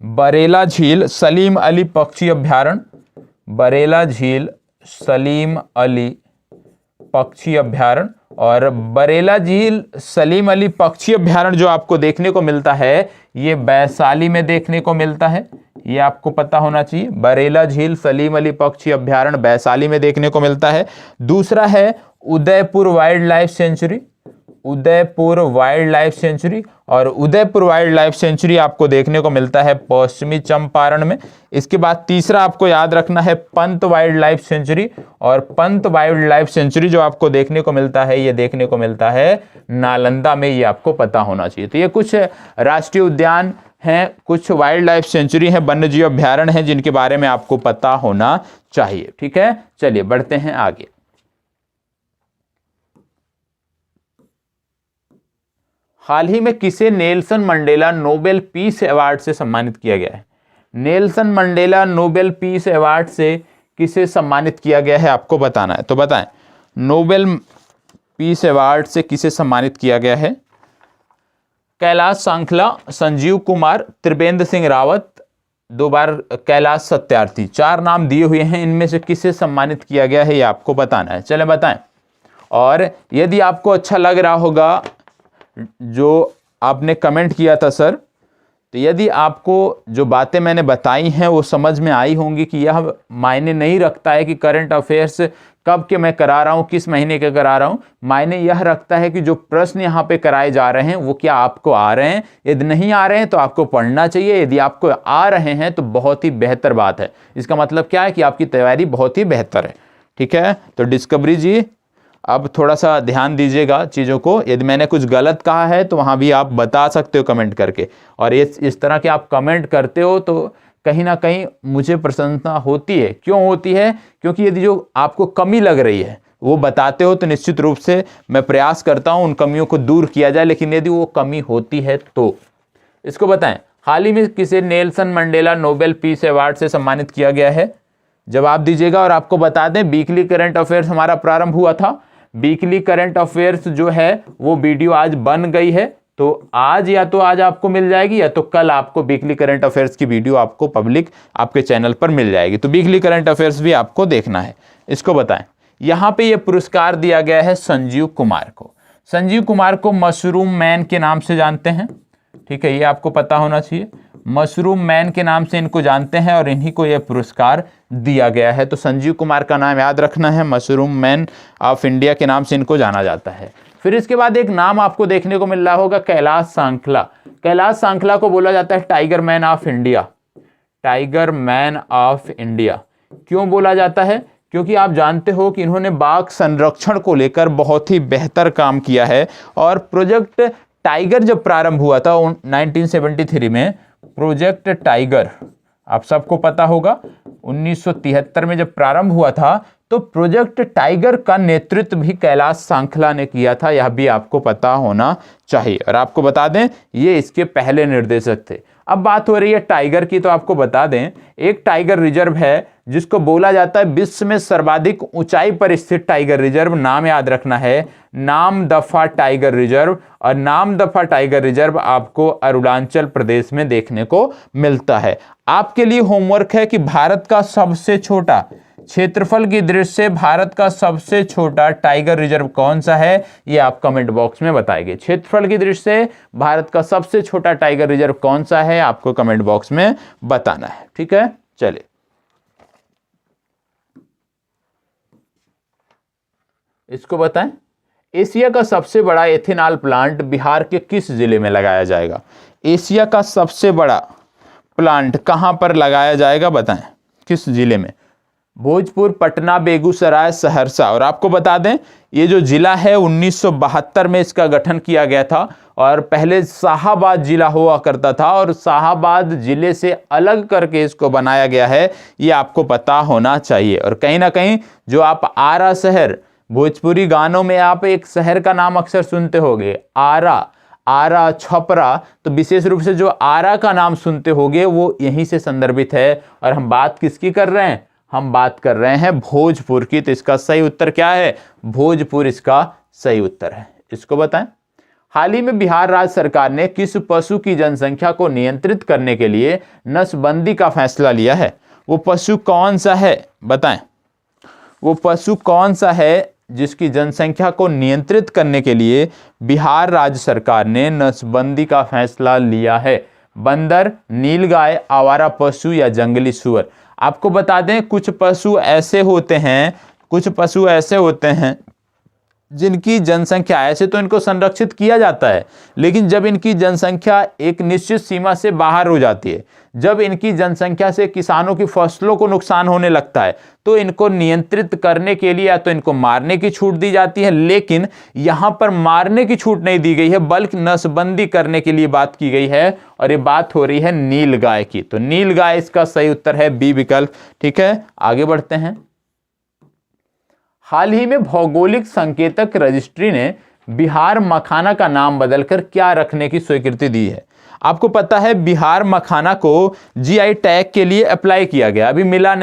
बरेला झील सलीम अली पक्षी अभ्यारण्य, बरेला झील सलीम अली पक्षी अभ्यारण्य। और बरेला झील सलीम अली पक्षी अभ्यारण्य जो आपको देखने को मिलता है ये वैशाली में देखने को मिलता है, ये आपको पता होना चाहिए। बरेला झील सलीम अली पक्षी अभ्यारण्य वैशाली में देखने को मिलता है। दूसरा है Udaipur wild life sanctuary, Udaipur wild life sanctuary, और उदयपुर वाइल्ड लाइफ सेंचुरी आपको देखने को मिलता है पश्चिमी चंपारण में। इसके बाद तीसरा आपको याद रखना है पंत वाइल्ड लाइफ सेंचुरी, और पंत वाइल्ड लाइफ सेंचुरी जो आपको देखने को मिलता है ये देखने को मिलता है नालंदा में, ये आपको पता होना चाहिए। तो ये कुछ राष्ट्रीय उद्यान हैं, कुछ वाइल्ड लाइफ सेंचुरी हैं, वन्यजीव अभ्यारण्य हैं जिनके बारे में आपको पता होना चाहिए। ठीक है, चलिए बढ़ते हैं आगे। हाल ही में किसे Nelson Mandela Nobel peace award से सम्मानित किया गया है? Nelson Mandela Nobel peace award से किसे सम्मानित किया गया है आपको बताना है, तो बताएं। नोबेल पीस अवार्ड से किसे सम्मानित किया गया है? कैलाश सांखला, संजीव कुमार, त्रिवेंद्र सिंह रावत, 2 बार कैलाश सत्यार्थी, 4 नाम दिए हुए हैं, इनमें से किसे सम्मानित किया गया है ये आपको बताना है। चलें बताएं। और यदि आपको अच्छा लग रहा होगा जो आपने कमेंट किया था सर, तो यदि आपको जो बातें मैंने बताई हैं वो समझ में आई होंगी कि यह मायने नहीं रखता है कि करंट अफेयर्स कब के मैं करा रहा हूँ, किस महीने के करा रहा हूँ। मायने यह रखता है कि जो प्रश्न यहाँ पे कराए जा रहे हैं वो क्या आपको आ रहे हैं। यदि नहीं आ रहे हैं तो आपको पढ़ना चाहिए, यदि आपको आ रहे हैं तो बहुत ही बेहतर बात है। इसका मतलब क्या है कि आपकी तैयारी बहुत ही बेहतर है। ठीक है, तो डिस्कवरी जी अब थोड़ा सा ध्यान दीजिएगा चीज़ों को। यदि मैंने कुछ गलत कहा है तो वहाँ भी आप बता सकते हो कमेंट करके, और इस तरह के आप कमेंट करते हो तो कहीं ना कहीं मुझे प्रशंसा होती है। क्यों होती है? क्योंकि यदि जो आपको कमी लग रही है वो बताते हो तो निश्चित रूप से मैं प्रयास करता हूँ उन कमियों को दूर किया जाए, लेकिन यदि वो कमी होती है तो इसको बताएं। हाल ही में किसे Nelson Mandela Nobel peace award से सम्मानित किया गया है? जवाब दीजिएगा। और आपको बता दें वीकली करंट अफेयर्स हमारा प्रारंभ हुआ था। वीकली करंट अफेयर्स जो है वो वीडियो आज बन गई है, तो आज या तो आज आपको मिल जाएगी या तो कल आपको वीकली करंट अफेयर्स की वीडियो आपको पब्लिक आपके चैनल पर मिल जाएगी। तो वीकली करंट अफेयर्स भी आपको देखना है। इसको बताएं, यहाँ पे ये पुरस्कार दिया गया है संजीव कुमार को। संजीव कुमार को मशरूम मैन के नाम से जानते हैं। ठीक है, ये आपको पता होना चाहिए। मशरूम मैन के नाम से इनको जानते हैं और इन्हीं को यह पुरस्कार दिया गया है। तो संजीव कुमार का नाम याद रखना है, मशरूम मैन ऑफ इंडिया के नाम से इनको जाना जाता है। फिर इसके बाद एक नाम आपको देखने को मिल रहा होगा कैलाश सांखला। कैलाश सांखला को बोला जाता है tiger man of India. Tiger man of India क्यों बोला जाता है? क्योंकि आप जानते हो कि इन्होंने बाघ संरक्षण को लेकर बहुत ही बेहतर काम किया है। और प्रोजेक्ट टाइगर जब प्रारंभ हुआ था 1973 में, प्रोजेक्ट टाइगर आप सबको पता होगा 1973 में जब प्रारंभ हुआ था, तो प्रोजेक्ट टाइगर का नेतृत्व भी कैलाश सांखला ने किया था। यह भी आपको पता होना चाहिए। और आपको बता दें ये इसके पहले निर्देशक थे। अब बात हो रही है टाइगर की, तो आपको बता दें एक टाइगर रिजर्व है जिसको बोला जाता है विश्व में सर्वाधिक ऊंचाई पर स्थित टाइगर रिजर्व। नाम याद रखना है, नामदफा टाइगर रिजर्व। और नामदफा टाइगर रिजर्व आपको अरुणाचल प्रदेश में देखने को मिलता है। आपके लिए होमवर्क है कि भारत का सबसे छोटा, क्षेत्रफल की दृष्टि से भारत का सबसे छोटा टाइगर रिजर्व कौन सा है, ये आप कमेंट बॉक्स में बताएंगे। क्षेत्रफल की दृष्टि से भारत का सबसे छोटा टाइगर रिजर्व कौन सा है आपको कमेंट बॉक्स में बताना है। ठीक है, चलिए इसको बताएं। एशिया का सबसे बड़ा एथेनॉल प्लांट बिहार के किस जिले में लगाया जाएगा? एशिया का सबसे बड़ा प्लांट कहां पर लगाया जाएगा बताएं, किस जिले में? भोजपुर, पटना, बेगूसराय, सहरसा। और आपको बता दें ये जो जिला है 1972 में इसका गठन किया गया था, और पहले शाहाबाद जिला हुआ करता था और शाहाबाद जिले से अलग करके इसको बनाया गया है, ये आपको पता होना चाहिए। और कहीं ना कहीं जो आप आरा शहर, भोजपुरी गानों में आप एक शहर का नाम अक्सर सुनते होंगे, आरा, आरा, छपरा, तो विशेष रूप से जो आरा का नाम सुनते होंगे वो यहीं से संदर्भित है। और हम बात किसकी कर रहे हैं? हम बात कर रहे हैं भोजपुर की। तो इसका सही उत्तर क्या है? भोजपुर इसका सही उत्तर है। इसको बताएं। हाल ही में बिहार राज्य सरकार ने किस पशु की जनसंख्या को नियंत्रित करने के लिए नसबंदी का फैसला लिया है? वो पशु कौन सा है बताएं? वो पशु कौन सा है जिसकी जनसंख्या को नियंत्रित करने के लिए बिहार राज्य सरकार ने नसबंदी का फैसला लिया है। बंदर, नीलगाय, आवारा पशु या जंगली सुअर। आपको बता दें कुछ पशु ऐसे होते हैं जिनकी जनसंख्या, ऐसे तो इनको संरक्षित किया जाता है, लेकिन जब इनकी जनसंख्या एक निश्चित सीमा से बाहर हो जाती है, जब इनकी जनसंख्या से किसानों की फसलों को नुकसान होने लगता है, तो इनको नियंत्रित करने के लिए या तो इनको मारने की छूट दी जाती है, लेकिन यहां पर मारने की छूट नहीं दी गई है, बल्कि नसबंदी करने के लिए बात की गई है, और ये बात हो रही है नीलगाय की। तो नीलगाय इसका सही उत्तर है, बी विकल्प। ठीक है, आगे बढ़ते हैं। हाल ही में भौगोलिक संकेतक रजिस्ट्री ने बिहार मखाना का नाम बदलकर क्या रखने की स्वीकृति दी है? आपको पता है बिहार मखाना को जीआई टैग के लिए अप्लाई किया गया, अभी मिला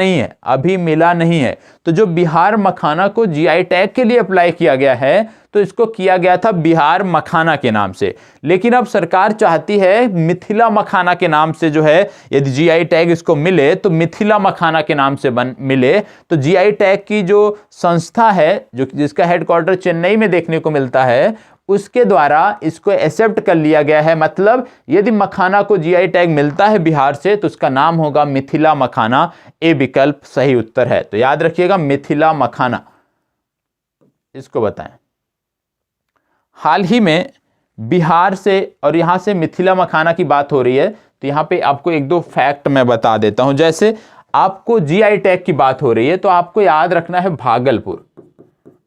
नहीं है। तो जो बिहार मखाना को जीआई टैग के लिए अप्लाई किया गया है, तो इसको किया गया था बिहार मखाना के नाम से, लेकिन अब सरकार चाहती है मिथिला मखाना के नाम से जो है, यदि जीआई टैग इसको मिले तो मिथिला मखाना के नाम से मिले। तो जीआई टैग की जो संस्था है, जिसका हेडक्वार्टर चेन्नई में देखने को मिलता है, उसके द्वारा इसको एक्सेप्ट कर लिया गया है। मतलब यदि मखाना को जीआई टैग मिलता है बिहार से, तो उसका नाम होगा मिथिला मखाना। ए विकल्प सही उत्तर है। तो याद रखिएगा मिथिला मखाना, इसको बताएं। हाल ही में बिहार से और यहां से मिथिला मखाना की बात हो रही है, तो यहां पे आपको एक दो फैक्ट मैं बता देता हूं। जैसे आपको जीआई टैग की बात हो रही है, तो आपको याद रखना है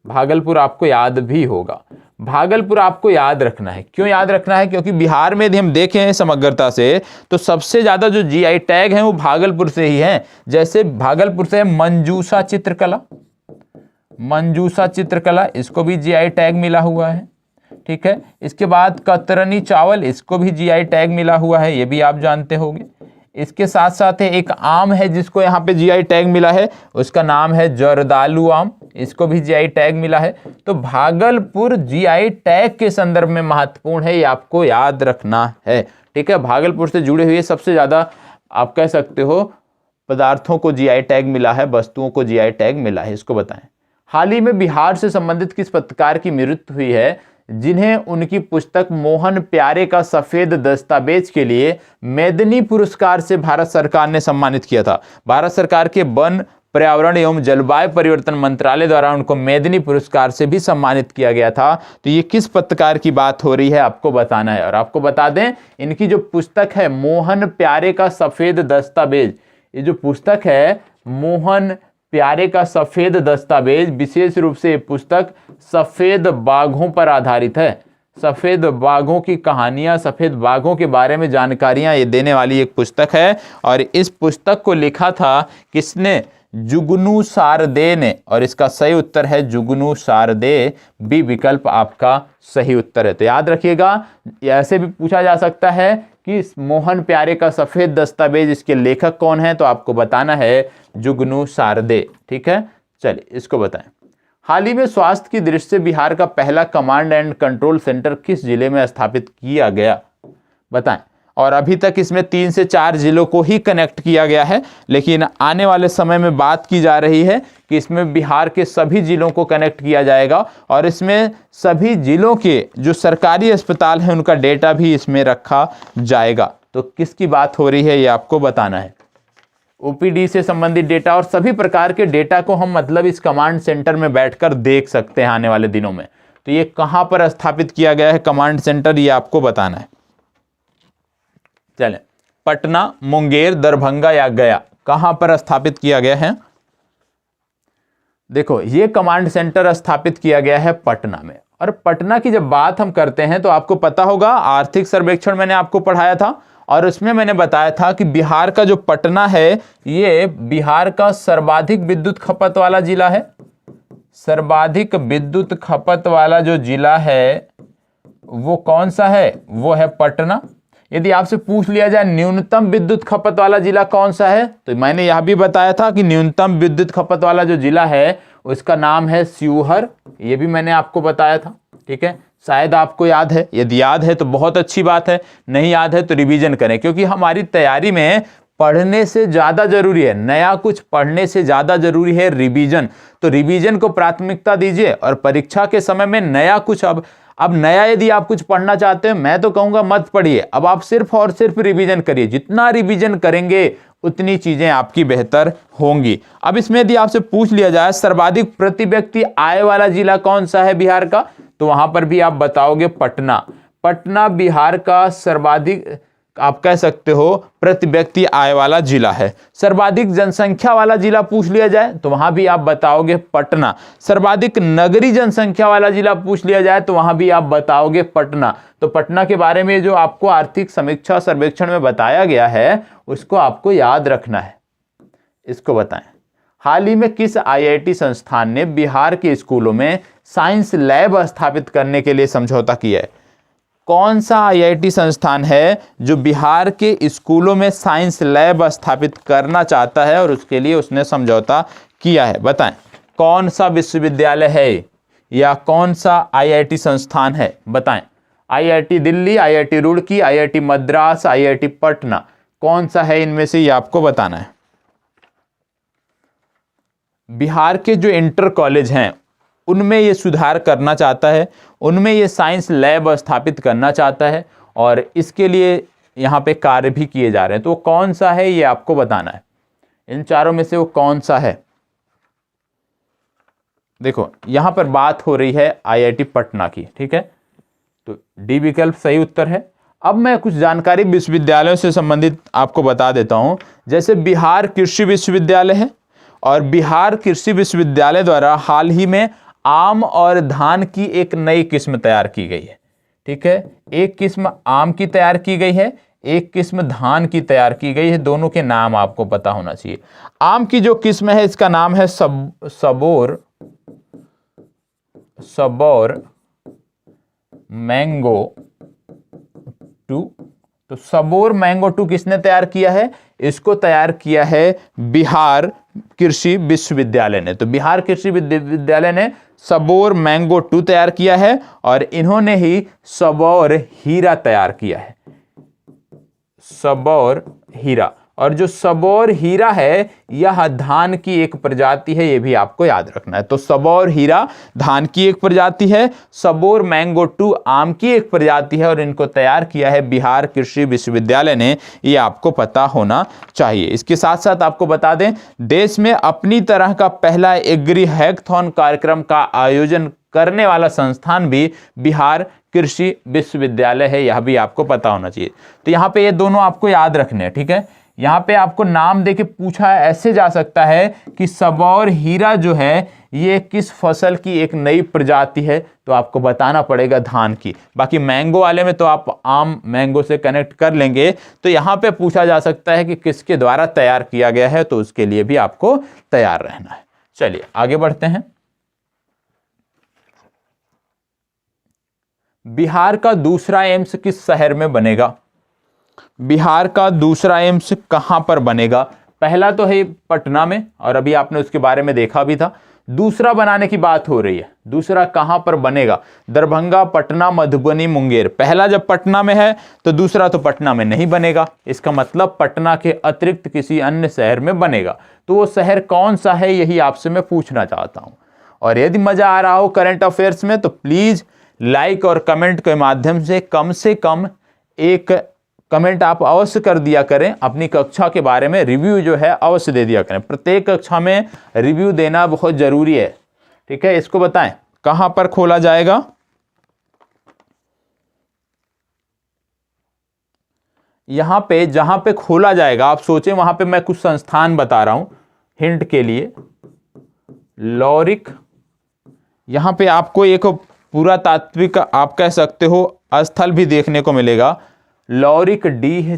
भागलपुर आपको याद भी होगा। भागलपुर आपको याद रखना है। क्यों याद रखना है? क्योंकि बिहार में यदि हम देखें समग्रता से, तो सबसे ज्यादा जो जीआई टैग हैं वो भागलपुर से ही हैं। जैसे भागलपुर से मंजूषा चित्रकला, इसको भी जीआई टैग मिला हुआ है। ठीक है, इसके बाद कतरनी चावल, इसको भी जीआई टैग मिला हुआ है, ये भी आप जानते होंगे। इसके साथ साथ एक आम है जिसको यहाँ पे जीआई टैग मिला है, उसका नाम है जर्दालू आम, इसको भी जीआई टैग मिला है। तो भागलपुर जीआई टैग के संदर्भ में महत्वपूर्ण है, ये आपको याद रखना है। ठीक है, भागलपुर से जुड़े हुए सबसे ज्यादा आप कह सकते हो पदार्थों को जीआई टैग मिला है, वस्तुओं को जीआई टैग मिला है, इसको बताएं। हाल ही में बिहार से संबंधित किस पत्रकार की मृत्यु हुई है, जिन्हें उनकी पुस्तक मोहन प्यारे का सफेद दस्तावेज के लिए मेदनी पुरस्कार से भारत सरकार ने सम्मानित किया था? भारत सरकार के वन, पर्यावरण एवं जलवायु परिवर्तन मंत्रालय द्वारा उनको मेदनी पुरस्कार से भी सम्मानित किया गया था। तो ये किस पत्रकार की बात हो रही है आपको बताना है। और आपको बता दें, इनकी जो पुस्तक है मोहन प्यारे का सफेद दस्तावेज, ये जो पुस्तक है मोहन प्यारे का सफेद दस्तावेज, विशेष रूप से ये पुस्तक सफेद बाघों पर आधारित है। सफेद बाघों की कहानियां, सफेद बाघों के बारे में जानकारियां ये देने वाली एक पुस्तक है। और इस पुस्तक को लिखा था किसने? जुगनू सारदे ने। और इसका सही उत्तर है जुगनू सारदे, बी विकल्प आपका सही उत्तर है। तो याद रखिएगा, ऐसे भी पूछा जा सकता है कि मोहन प्यारे का सफेद दस्तावेज, इसके लेखक कौन है? तो आपको बताना है जुगनू सारदे। ठीक है, चलिए इसको बताएं। हाल ही में स्वास्थ्य की दृष्टि से बिहार का पहला कमांड एंड कंट्रोल सेंटर किस जिले में स्थापित किया गया? बताएं। और अभी तक इसमें 3 से 4 जिलों को ही कनेक्ट किया गया है, लेकिन आने वाले समय में बात की जा रही है कि इसमें बिहार के सभी जिलों को कनेक्ट किया जाएगा, और इसमें सभी जिलों के जो सरकारी अस्पताल हैं उनका डेटा भी इसमें रखा जाएगा। तो किसकी बात हो रही है ये आपको बताना है। ओपीडी से संबंधित डेटा और सभी प्रकार के डेटा को हम मतलब इस कमांड सेंटर में बैठकर देख सकते हैं आने वाले दिनों में। तो ये कहां पर स्थापित किया गया है कमांड सेंटर, ये आपको बताना है। चलें, पटना, मुंगेर, दरभंगा या गया, कहां पर स्थापित किया गया है? देखो, ये कमांड सेंटर स्थापित किया गया है पटना में। और पटना की जब बात हम करते हैं तो आपको पता होगा, आर्थिक सर्वेक्षण मैंने आपको पढ़ाया था और उसमें मैंने बताया था कि बिहार का जो पटना है, ये बिहार का सर्वाधिक विद्युत खपत वाला जिला है। सर्वाधिक विद्युत खपत वाला जो जिला है वो कौन सा है? वो है पटना। यदि आपसे पूछ लिया जाए न्यूनतम विद्युत खपत वाला जिला कौन सा है, तो मैंने यह भी बताया था कि न्यूनतम विद्युत खपत वाला जो जिला है उसका नाम है शिवहर। ये भी मैंने आपको बताया था। ठीक है, शायद आपको याद है। यदि याद है तो बहुत अच्छी बात है, नहीं याद है तो रिवीजन करें, क्योंकि हमारी तैयारी में पढ़ने से ज़्यादा जरूरी है, नया कुछ पढ़ने से ज़्यादा जरूरी है रिवीजन। तो रिवीजन को प्राथमिकता दीजिए और परीक्षा के समय में नया कुछ अब नया यदि आप कुछ पढ़ना चाहते हैं, मैं तो कहूँगा मत पढ़िए, अब आप सिर्फ और सिर्फ रिवीजन करिए। जितना रिवीजन करेंगे उतनी चीज़ें आपकी बेहतर होंगी। अब इसमें यदि आपसे पूछ लिया जाए सर्वाधिक प्रति व्यक्ति आय वाला जिला कौन सा है बिहार का, तो वहाँ पर भी आप बताओगे पटना। पटना बिहार का सर्वाधिक, आप कह सकते हो, प्रति व्यक्ति आय वाला जिला है। सर्वाधिक जनसंख्या वाला जिला पूछ लिया जाए तो वहां भी आप बताओगे पटना। सर्वाधिक नगरीय जनसंख्या वाला जिला पूछ लिया जाए तो वहां भी आप बताओगे पटना। तो पटना के बारे में जो आपको आर्थिक समीक्षा सर्वेक्षण में बताया गया है उसको आपको याद रखना है। इसको बताएं, हाल ही में किस IIT संस्थान ने बिहार के स्कूलों में साइंस लैब स्थापित करने के लिए समझौता किया है? कौन सा IIT संस्थान है जो बिहार के स्कूलों में साइंस लैब स्थापित करना चाहता है और उसके लिए उसने समझौता किया है? बताएं कौन सा विश्वविद्यालय है या कौन सा IIT संस्थान है? बताएं। IIT Delhi, IIT Roorkee, IIT Madras, IIT Patna, कौन सा है इनमें से, ये आपको बताना है। बिहार के जो इंटर कॉलेज हैं उनमें ये सुधार करना चाहता है, उनमें ये साइंस लैब स्थापित करना चाहता है और इसके लिए यहाँ पे कार्य भी किए जा रहे हैं। तो वो कौन सा है ये आपको बताना है। इन चारों में से वो कौन सा है? देखो यहाँ पर बात हो रही है IIT पटना की, ठीक है, तो डी विकल्प सही उत्तर है। अब मैं कुछ जानकारी विश्वविद्यालयों से संबंधित आपको बता देता हूँ। जैसे बिहार कृषि विश्वविद्यालय है और बिहार कृषि विश्वविद्यालय द्वारा हाल ही में आम और धान की एक नई किस्म तैयार की गई है, ठीक है। एक किस्म आम की तैयार की गई है, एक किस्म धान की तैयार की गई है। दोनों के नाम आपको पता होना चाहिए। आम की जो किस्म है इसका नाम है सबौर मैंगो 2। तो सबौर मैंगो 2 किसने तैयार किया है? इसको तैयार किया है बिहार कृषि विश्वविद्यालय ने। तो बिहार कृषि विश्वविद्यालय ने सबौर मैंगो 2 तैयार किया है और इन्होंने ही सबौर हीरा तैयार किया है, सबौर हीरा। और जो सबौर हीरा है यह धान की एक प्रजाति है, ये भी आपको याद रखना है। तो सबौर हीरा धान की एक प्रजाति है, सबौर मैंगो 2 आम की एक प्रजाति है और इनको तैयार किया है बिहार कृषि विश्वविद्यालय ने, ये आपको पता होना चाहिए। इसके साथ साथ आपको बता दें, देश में अपनी तरह का पहला एग्री हैकाथॉन कार्यक्रम का आयोजन करने वाला संस्थान भी बिहार कृषि विश्वविद्यालय है, यह भी आपको पता होना चाहिए। तो यहाँ पे ये दोनों आपको याद रखने हैं, ठीक है। यहाँ पे आपको नाम देके पूछा ऐसे जा सकता है कि सबौर हीरा जो है ये किस फसल की एक नई प्रजाति है, तो आपको बताना पड़ेगा धान की। बाकी मैंगो वाले में तो आप आम मैंगो से कनेक्ट कर लेंगे। तो यहाँ पे पूछा जा सकता है कि किसके द्वारा तैयार किया गया है, तो उसके लिए भी आपको तैयार रहना है। चलिए आगे बढ़ते हैं। बिहार का दूसरा एम्स किस शहर में बनेगा? बिहार का दूसरा एम्स कहां पर बनेगा? पहला तो है पटना में और अभी आपने उसके बारे में देखा भी था। दूसरा बनाने की बात हो रही है, दूसरा कहां पर बनेगा? दरभंगा, पटना, मधुबनी, मुंगेर। पहला जब पटना में है तो दूसरा तो पटना में नहीं बनेगा, इसका मतलब पटना के अतिरिक्त किसी अन्य शहर में बनेगा। तो वो शहर कौन सा है, यही आपसे मैं पूछना चाहता हूं। और यदि मजा आ रहा हो करंट अफेयर्स में तो प्लीज लाइक और कमेंट के माध्यम से कम एक कमेंट आप अवश्य कर दिया करें। अपनी कक्षा के बारे में रिव्यू जो है अवश्य दे दिया करें। प्रत्येक कक्षा में रिव्यू देना बहुत जरूरी है, ठीक है। इसको बताएं कहां पर खोला जाएगा? यहां पे जहां पे खोला जाएगा, आप सोचें वहां पे मैं कुछ संस्थान बता रहा हूं हिंट के लिए। लौरिक, यहां पे आपको एक पुरातात्विक आप कह सकते हो स्थल भी देखने को मिलेगा, लौरिक डीह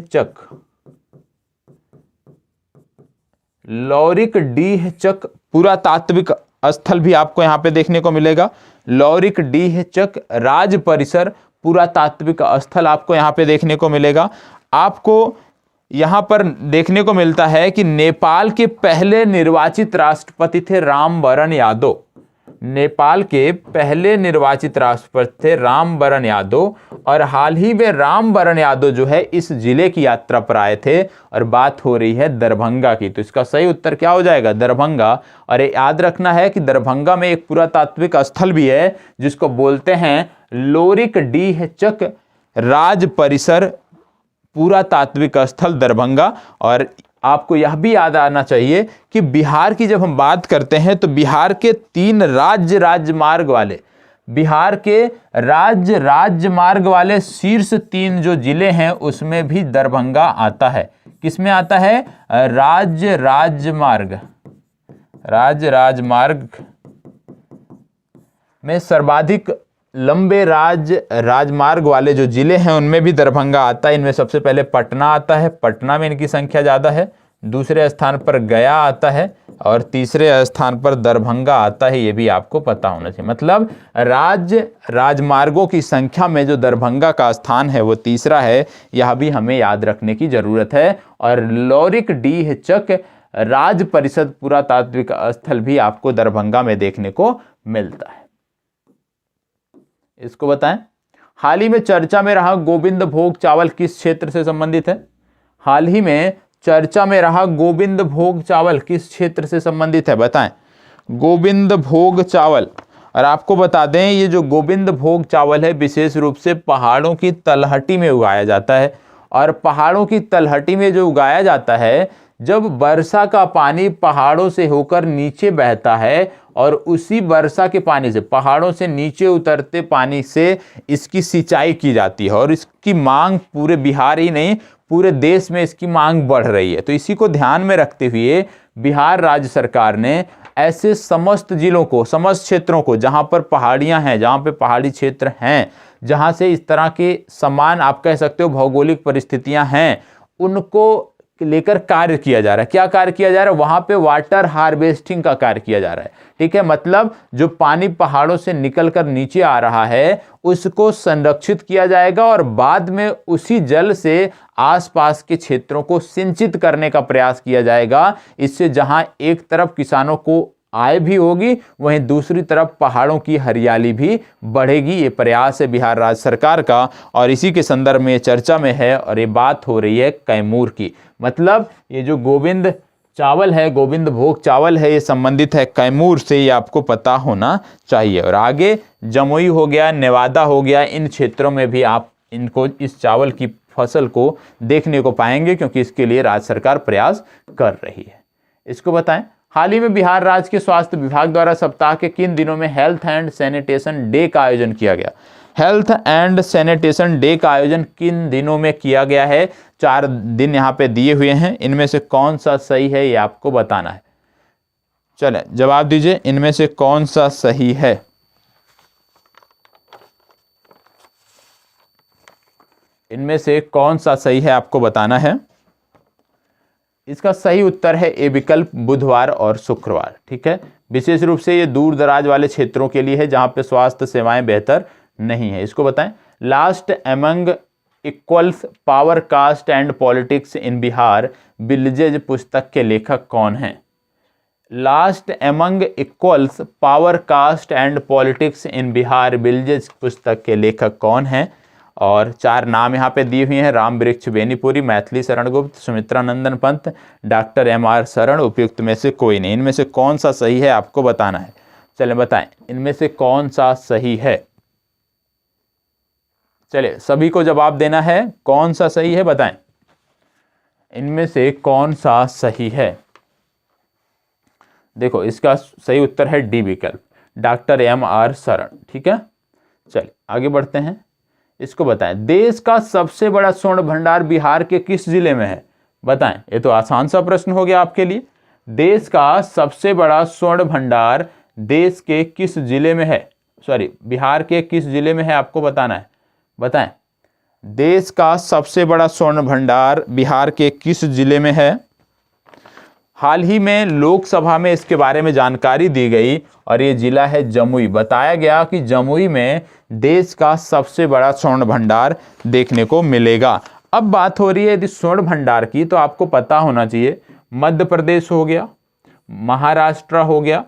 चक पुरातात्विक स्थल भी आपको यहां पे देखने को मिलेगा। लौरिक डीह चक राज परिसर पुरातात्विक स्थल आपको यहां पे देखने को मिलेगा। आपको यहां पर देखने को मिलता है कि नेपाल के पहले निर्वाचित राष्ट्रपति थे रामवरण यादव। नेपाल के पहले निर्वाचित राष्ट्रपति थे रामवरण यादव, और हाल ही में रामवरण यादव जो है इस जिले की यात्रा पर आए थे, और बात हो रही है दरभंगा की। तो इसका सही उत्तर क्या हो जाएगा? दरभंगा। और ये याद रखना है कि दरभंगा में एक पुरातात्विक स्थल भी है जिसको बोलते हैं लोरिकडीह राज परिसर पुरातात्विक स्थल दरभंगा। और आपको यह भी याद आना चाहिए कि बिहार की जब हम बात करते हैं तो बिहार के 3 राजमार्ग वाले शीर्ष 3 जो जिले हैं उसमें भी दरभंगा आता है। किसमें आता है? राजमार्ग में सर्वाधिक लंबे राजमार्ग वाले जो जिले हैं उनमें भी दरभंगा आता है। इनमें सबसे पहले पटना आता है, पटना में इनकी संख्या ज़्यादा है। दूसरे स्थान पर गया आता है और तीसरे स्थान पर दरभंगा आता है। ये भी आपको पता होना चाहिए। मतलब राजमार्गों की संख्या में जो दरभंगा का स्थान है वो तीसरा है। यह भी हमें याद रखने की जरूरत है। और लोरिकडीह राज परिषद पुरातात्विक स्थल भी आपको दरभंगा में देखने को मिलता है। इसको बताएं। हाल ही में चर्चा में रहा गोविंद भोग चावल किस क्षेत्र से संबंधित है? हाल ही में चर्चा में रहा गोविंद भोग चावल किस क्षेत्र से संबंधित है? बताएं। गोविंद भोग चावल। और आपको बता दें ये जो गोविंद भोग चावल है विशेष रूप से पहाड़ों की तलहटी में उगाया जाता है। और पहाड़ों की तलहटी में जो उगाया जाता है, जब वर्षा का पानी पहाड़ों से होकर नीचे बहता है और उसी वर्षा के पानी से, पहाड़ों से नीचे उतरते पानी से इसकी सिंचाई की जाती है। और इसकी मांग पूरे बिहार ही नहीं पूरे देश में इसकी मांग बढ़ रही है। तो इसी को ध्यान में रखते हुए बिहार राज्य सरकार ने ऐसे समस्त जिलों को, समस्त क्षेत्रों को जहां पर पहाड़ियां हैं, जहां पे पहाड़ी क्षेत्र हैं, जहां से इस तरह के समान आप कह सकते हो भौगोलिक परिस्थितियां हैं, उनको लेकर कार्य किया जा रहा है। क्या कार्य किया जा रहा है? वहां पे वाटर हार्वेस्टिंग का कार्य किया जा रहा है। ठीक है, मतलब जो पानी पहाड़ों से निकलकर नीचे आ रहा है उसको संरक्षित किया जाएगा और बाद में उसी जल से आसपास के क्षेत्रों को सिंचित करने का प्रयास किया जाएगा। इससे जहां एक तरफ किसानों को आय भी होगी, वहीं दूसरी तरफ पहाड़ों की हरियाली भी बढ़ेगी। ये प्रयास है बिहार राज्य सरकार का और इसी के संदर्भ में चर्चा में है। और ये बात हो रही है कैमूर की। मतलब ये जो गोविंद चावल है, गोविंद भोग चावल है, ये संबंधित है कैमूर से, ये आपको पता होना चाहिए। और आगे जमुई हो गया, नेवादा हो गया, इन क्षेत्रों में भी आप इनको इस चावल की फसल को देखने को पाएंगे क्योंकि इसके लिए राज्य सरकार प्रयास कर रही है। इसको बताएं। हाल ही में बिहार राज्य के स्वास्थ्य विभाग द्वारा सप्ताह के किन दिनों में हेल्थ एंड सैनिटेशन डे का आयोजन किया गया? हेल्थ एंड सैनिटेशन डे का आयोजन किन दिनों में किया गया है? 4 दिन यहाँ पे दिए हुए हैं। इनमें से कौन सा सही है ये आपको बताना है। चलें जवाब दीजिए, इनमें से कौन सा सही है? इनमें से कौन सा सही है आपको बताना है। इसका सही उत्तर है ए विकल्प, बुधवार और शुक्रवार। ठीक है, विशेष रूप से ये दूर दराज वाले क्षेत्रों के लिए है जहां पे स्वास्थ्य सेवाएं बेहतर नहीं है। इसको बताएं। Last among equals power caste and politics in Bihar villages पुस्तक के लेखक कौन हैं? Last among equals power caste and politics in Bihar villages पुस्तक के लेखक कौन हैं? और 4 नाम यहाँ पे दिए हुए हैं। राम वृक्ष बेनीपुरी, मैथिली शरण गुप्त, सुमित्रा नंदन पंत, डॉक्टर MR शरण। उपयुक्त में से कोई नहीं। इनमें से कौन सा सही है आपको बताना है। चले बताएं, इनमें से कौन सा सही है? चलिए सभी को जवाब देना है। कौन सा सही है बताएं। इनमें से कौन सा सही है? देखो इसका सही उत्तर है डी विकल्प, डॉक्टर MR शरण। ठीक है, चलिए आगे बढ़ते हैं। इसको बताएं। देश का सबसे बड़ा स्वर्ण भंडार बिहार के किस जिले में है? बताएं। ये तो आसान सा प्रश्न हो गया आपके लिए। देश का सबसे बड़ा स्वर्ण भंडार देश के किस जिले में है? बिहार के किस जिले में है आपको बताना है। बताएं। देश का सबसे बड़ा स्वर्ण भंडार बिहार के किस जिले में है? हाल ही में लोकसभा में इसके बारे में जानकारी दी गई और ये जिला है जमुई। बताया गया कि जमुई में देश का सबसे बड़ा स्वर्ण भंडार देखने को मिलेगा। अब बात हो रही है यदि स्वर्ण भंडार की, तो आपको पता होना चाहिए मध्य प्रदेश हो गया, महाराष्ट्र हो गया,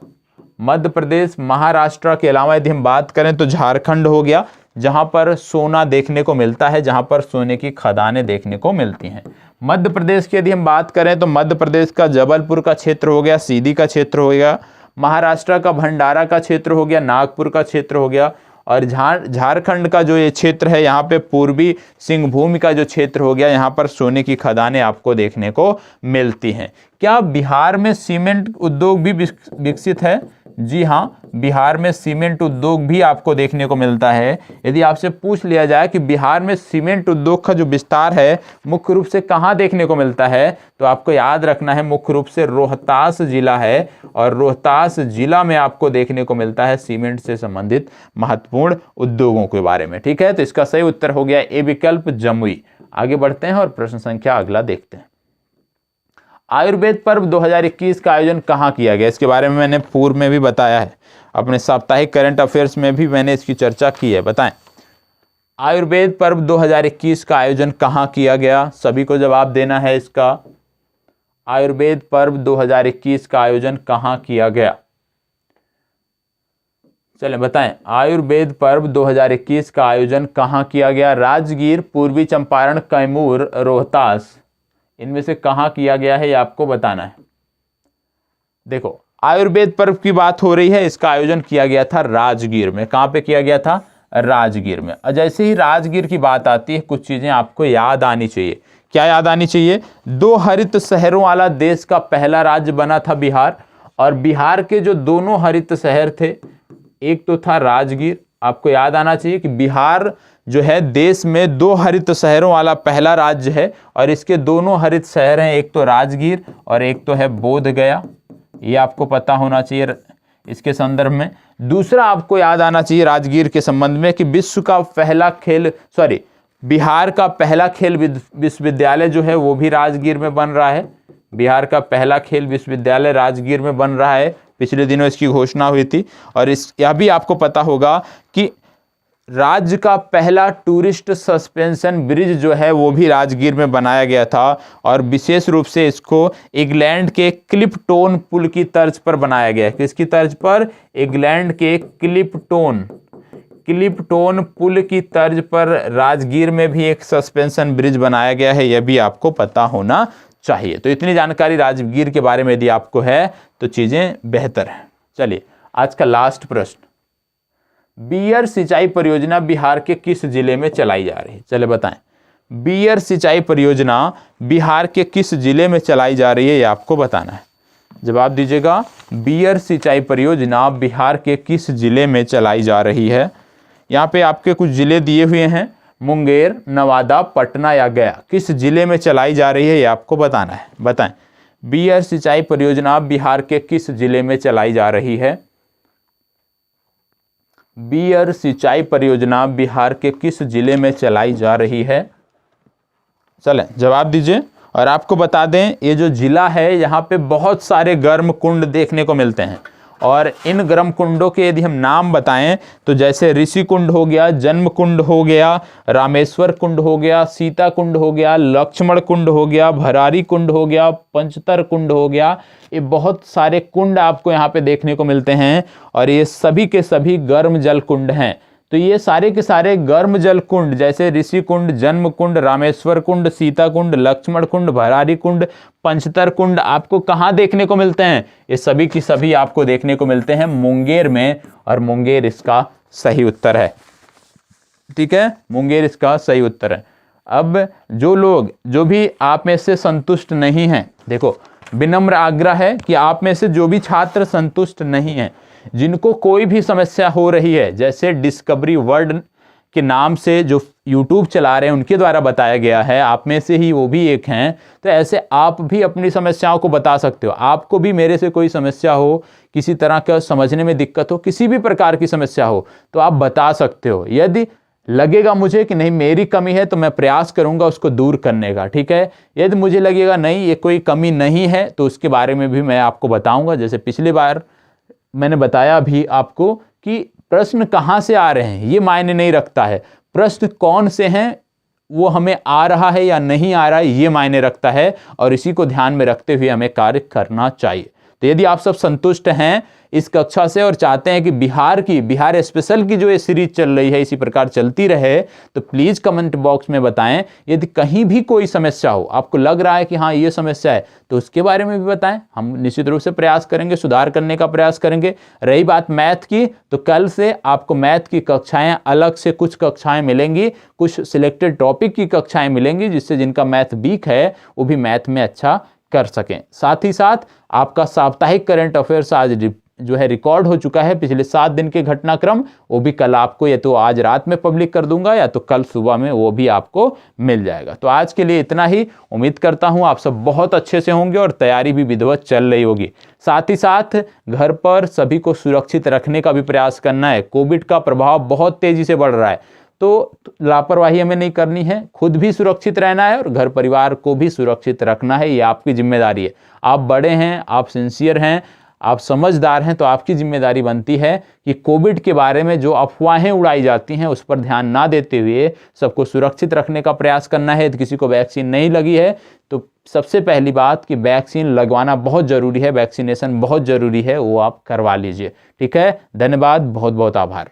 मध्य प्रदेश, महाराष्ट्र के अलावा यदि हम बात करें तो झारखंड हो गया, जहां पर सोना देखने को मिलता है, जहां पर सोने की खदानें देखने को मिलती हैं। मध्य प्रदेश की यदि हम बात करें तो मध्य प्रदेश का जबलपुर का क्षेत्र हो गया, सीधी का क्षेत्र हो गया, महाराष्ट्र का भंडारा का क्षेत्र हो गया, नागपुर का क्षेत्र हो गया, और झारखंड का जो ये क्षेत्र है यहाँ पे पूर्वी सिंहभूम का जो क्षेत्र हो गया, यहाँ पर सोने की खदानें आपको देखने को मिलती हैं। क्या बिहार में सीमेंट उद्योग भी विकसित है? जी हाँ, बिहार में सीमेंट उद्योग भी आपको देखने को मिलता है। यदि आपसे पूछ लिया जाए कि बिहार में सीमेंट उद्योग का जो विस्तार है मुख्य रूप से कहाँ देखने को मिलता है, तो आपको याद रखना है मुख्य रूप से रोहतास जिला है, और रोहतास जिला में आपको देखने को मिलता है सीमेंट से संबंधित महत्वपूर्ण उद्योगों के बारे में। ठीक है, तो इसका सही उत्तर हो गया ए विकल्प, जमुई। आगे बढ़ते हैं और प्रश्न संख्या अगला देखते हैं। आयुर्वेद पर्व 2021 का आयोजन कहाँ किया गया? इसके बारे में मैंने पूर्व में भी बताया है, अपने साप्ताहिक करंट अफेयर्स में भी मैंने इसकी चर्चा की है। बताएं, आयुर्वेद पर्व 2021 का आयोजन कहाँ किया गया? सभी को जवाब देना है इसका। आयुर्वेद पर्व 2021 का आयोजन कहाँ किया गया? चलें बताएं, आयुर्वेद पर्व 2021 का आयोजन कहाँ किया गया? राजगीर, पूर्वी चंपारण, कैमूर, रोहतास, इनमें से कहाँ किया गया है, ये आपको बताना है। देखो, आयुर्वेद पर्व की बात हो रही है, इसका आयोजन किया गया था राजगीर में। कहाँ पे किया गया था? राजगीर में। और जैसे ही राजगीर की बात आती है, कुछ चीजें आपको याद आनी चाहिए। क्या याद आनी चाहिए? 2 हरित शहरों वाला देश का पहला राज्य बना था बिहार, और बिहार के जो दोनों हरित शहर थे, एक तो था राजगीर। आपको याद आना चाहिए कि बिहार जो है देश में 2 हरित शहरों वाला पहला राज्य है, और इसके दोनों हरित शहर हैं, एक तो राजगीर और एक तो है बोध गया। ये आपको पता होना चाहिए इसके संदर्भ में। दूसरा आपको याद आना चाहिए राजगीर के संबंध में कि बिहार का पहला खेल विश्वविद्यालय जो है वो भी राजगीर में बन रहा है। बिहार का पहला खेल विश्वविद्यालय राजगीर में बन रहा है, पिछले दिनों इसकी घोषणा हुई थी। और यह भी आपको पता होगा कि राज्य का पहला टूरिस्ट सस्पेंशन ब्रिज जो है वो भी राजगीर में बनाया गया था, और विशेष रूप से इसको इंग्लैंड के क्लिपटोन पुल की तर्ज पर बनाया गया है। किसकी तर्ज पर? इंग्लैंड के क्लिपटोन पुल की तर्ज पर राजगीर में भी एक सस्पेंशन ब्रिज बनाया गया है, यह भी आपको पता होना चाहिए। तो इतनी जानकारी राजगीर के बारे में यदि आपको है तो चीजें बेहतर हैं। चलिए, आज का लास्ट प्रश्न, बीयर सिंचाई परियोजना बिहार के किस जिले में चलाई जा रही है? चले बताएं, बीयर सिंचाई परियोजना बिहार के किस जिले में चलाई जा रही है, ये आपको बताना है। जवाब दीजिएगा, बीयर सिंचाई परियोजना बिहार के किस जिले में चलाई जा रही है? यहाँ पे आपके कुछ जिले दिए हुए हैं, मुंगेर, नवादा, पटना या गया। किस जिले में चलाई जा रही है ये आपको बताना है। बताएं, बीयर सिंचाई परियोजना बिहार के किस जिले में चलाई जा रही है? बीयर सिंचाई परियोजना बिहार के किस जिले में चलाई जा रही है? चलें जवाब दीजिए। और आपको बता दें, ये जो जिला है यहाँ पे बहुत सारे गर्म कुंड देखने को मिलते हैं, और इन गर्म कुंडों के यदि हम नाम बताएं तो जैसे ऋषि कुंड हो गया, जन्म कुंड हो गया, रामेश्वर कुंड हो गया, सीता कुंड हो गया, लक्ष्मण कुंड हो गया, भरारी कुंड हो गया, पंचतर कुंड हो गया। ये बहुत सारे कुंड आपको यहाँ पे देखने को मिलते हैं, और ये सभी के सभी गर्म जल कुंड हैं। तो ये सारे के सारे गर्म जल कुंड जैसे ऋषि कुंड, जन्म कुंड, रामेश्वर कुंड, सीता कुंड, लक्ष्मण कुंड, भरारी कुंड, पंचतर कुंड आपको कहाँ देखने को मिलते हैं? ये सभी की सभी आपको देखने को मिलते हैं मुंगेर में, और मुंगेर इसका सही उत्तर है। ठीक है, मुंगेर इसका सही उत्तर है। अब जो भी आप में से संतुष्ट नहीं हैं, देखो विनम्र आग्रह है कि आप में से जो भी छात्र संतुष्ट नहीं हैं, जिनको कोई भी समस्या हो रही है, जैसे डिस्कवरी वर्ल्ड के नाम से जो YouTube चला रहे हैं उनके द्वारा बताया गया है, आप में से ही वो भी एक हैं, तो ऐसे आप भी अपनी समस्याओं को बता सकते हो। आपको भी मेरे से कोई समस्या हो, किसी तरह का समझने में दिक्कत हो, किसी भी प्रकार की समस्या हो, तो आप बता सकते हो। यदि लगेगा मुझे कि नहीं मेरी कमी है तो मैं प्रयास करूंगा उसको दूर करने का। ठीक है, यदि मुझे लगेगा नहीं ये कोई कमी नहीं है तो उसके बारे में भी मैं आपको बताऊंगा। जैसे पिछली बार मैंने बताया भी आपको कि प्रश्न कहाँ से आ रहे हैं ये मायने नहीं रखता है, प्रश्न कौन से हैं वो हमें आ रहा है या नहीं आ रहा है ये मायने रखता है, और इसी को ध्यान में रखते हुए हमें कार्य करना चाहिए। तो यदि आप सब संतुष्ट हैं इस कक्षा से और चाहते हैं कि बिहार स्पेशल की जो ये सीरीज चल रही है इसी प्रकार चलती रहे, तो प्लीज़ कमेंट बॉक्स में बताएं। यदि कहीं भी कोई समस्या हो, आपको लग रहा है कि हाँ ये समस्या है, तो उसके बारे में भी बताएं। हम निश्चित रूप से प्रयास करेंगे, सुधार करने का प्रयास करेंगे। रही बात मैथ की, तो कल से आपको मैथ की कक्षाएं अलग से कुछ कक्षाएं मिलेंगी, कुछ सिलेक्टेड टॉपिक की कक्षाएं मिलेंगी, जिससे जिनका मैथ वीक है वो भी मैथ में अच्छा कर सकें। साथ ही साथ आपका साप्ताहिक करंट अफेयर्स आज जो है रिकॉर्ड हो चुका है, पिछले 7 दिन के घटनाक्रम, वो भी कल आपको या तो आज रात में पब्लिक कर दूंगा या तो कल सुबह में वो भी आपको मिल जाएगा। तो आज के लिए इतना ही। उम्मीद करता हूं आप सब बहुत अच्छे से होंगे और तैयारी भी विधिवत चल रही होगी। साथ ही साथ घर पर सभी को सुरक्षित रखने का भी प्रयास करना है। कोविड का प्रभाव बहुत तेजी से बढ़ रहा है, तो लापरवाही हमें नहीं करनी है, खुद भी सुरक्षित रहना है और घर परिवार को भी सुरक्षित रखना है। ये आपकी जिम्मेदारी है। आप बड़े हैं, आप सिंसियर हैं, आप समझदार हैं, तो आपकी जिम्मेदारी बनती है कि कोविड के बारे में जो अफवाहें उड़ाई जाती हैं उस पर ध्यान ना देते हुए सबको सुरक्षित रखने का प्रयास करना है। यदि किसी को वैक्सीन नहीं लगी है तो सबसे पहली बात कि वैक्सीन लगवाना बहुत ज़रूरी है, वैक्सीनेशन बहुत ज़रूरी है, वो आप करवा लीजिए। ठीक है, धन्यवाद, बहुत बहुत आभार।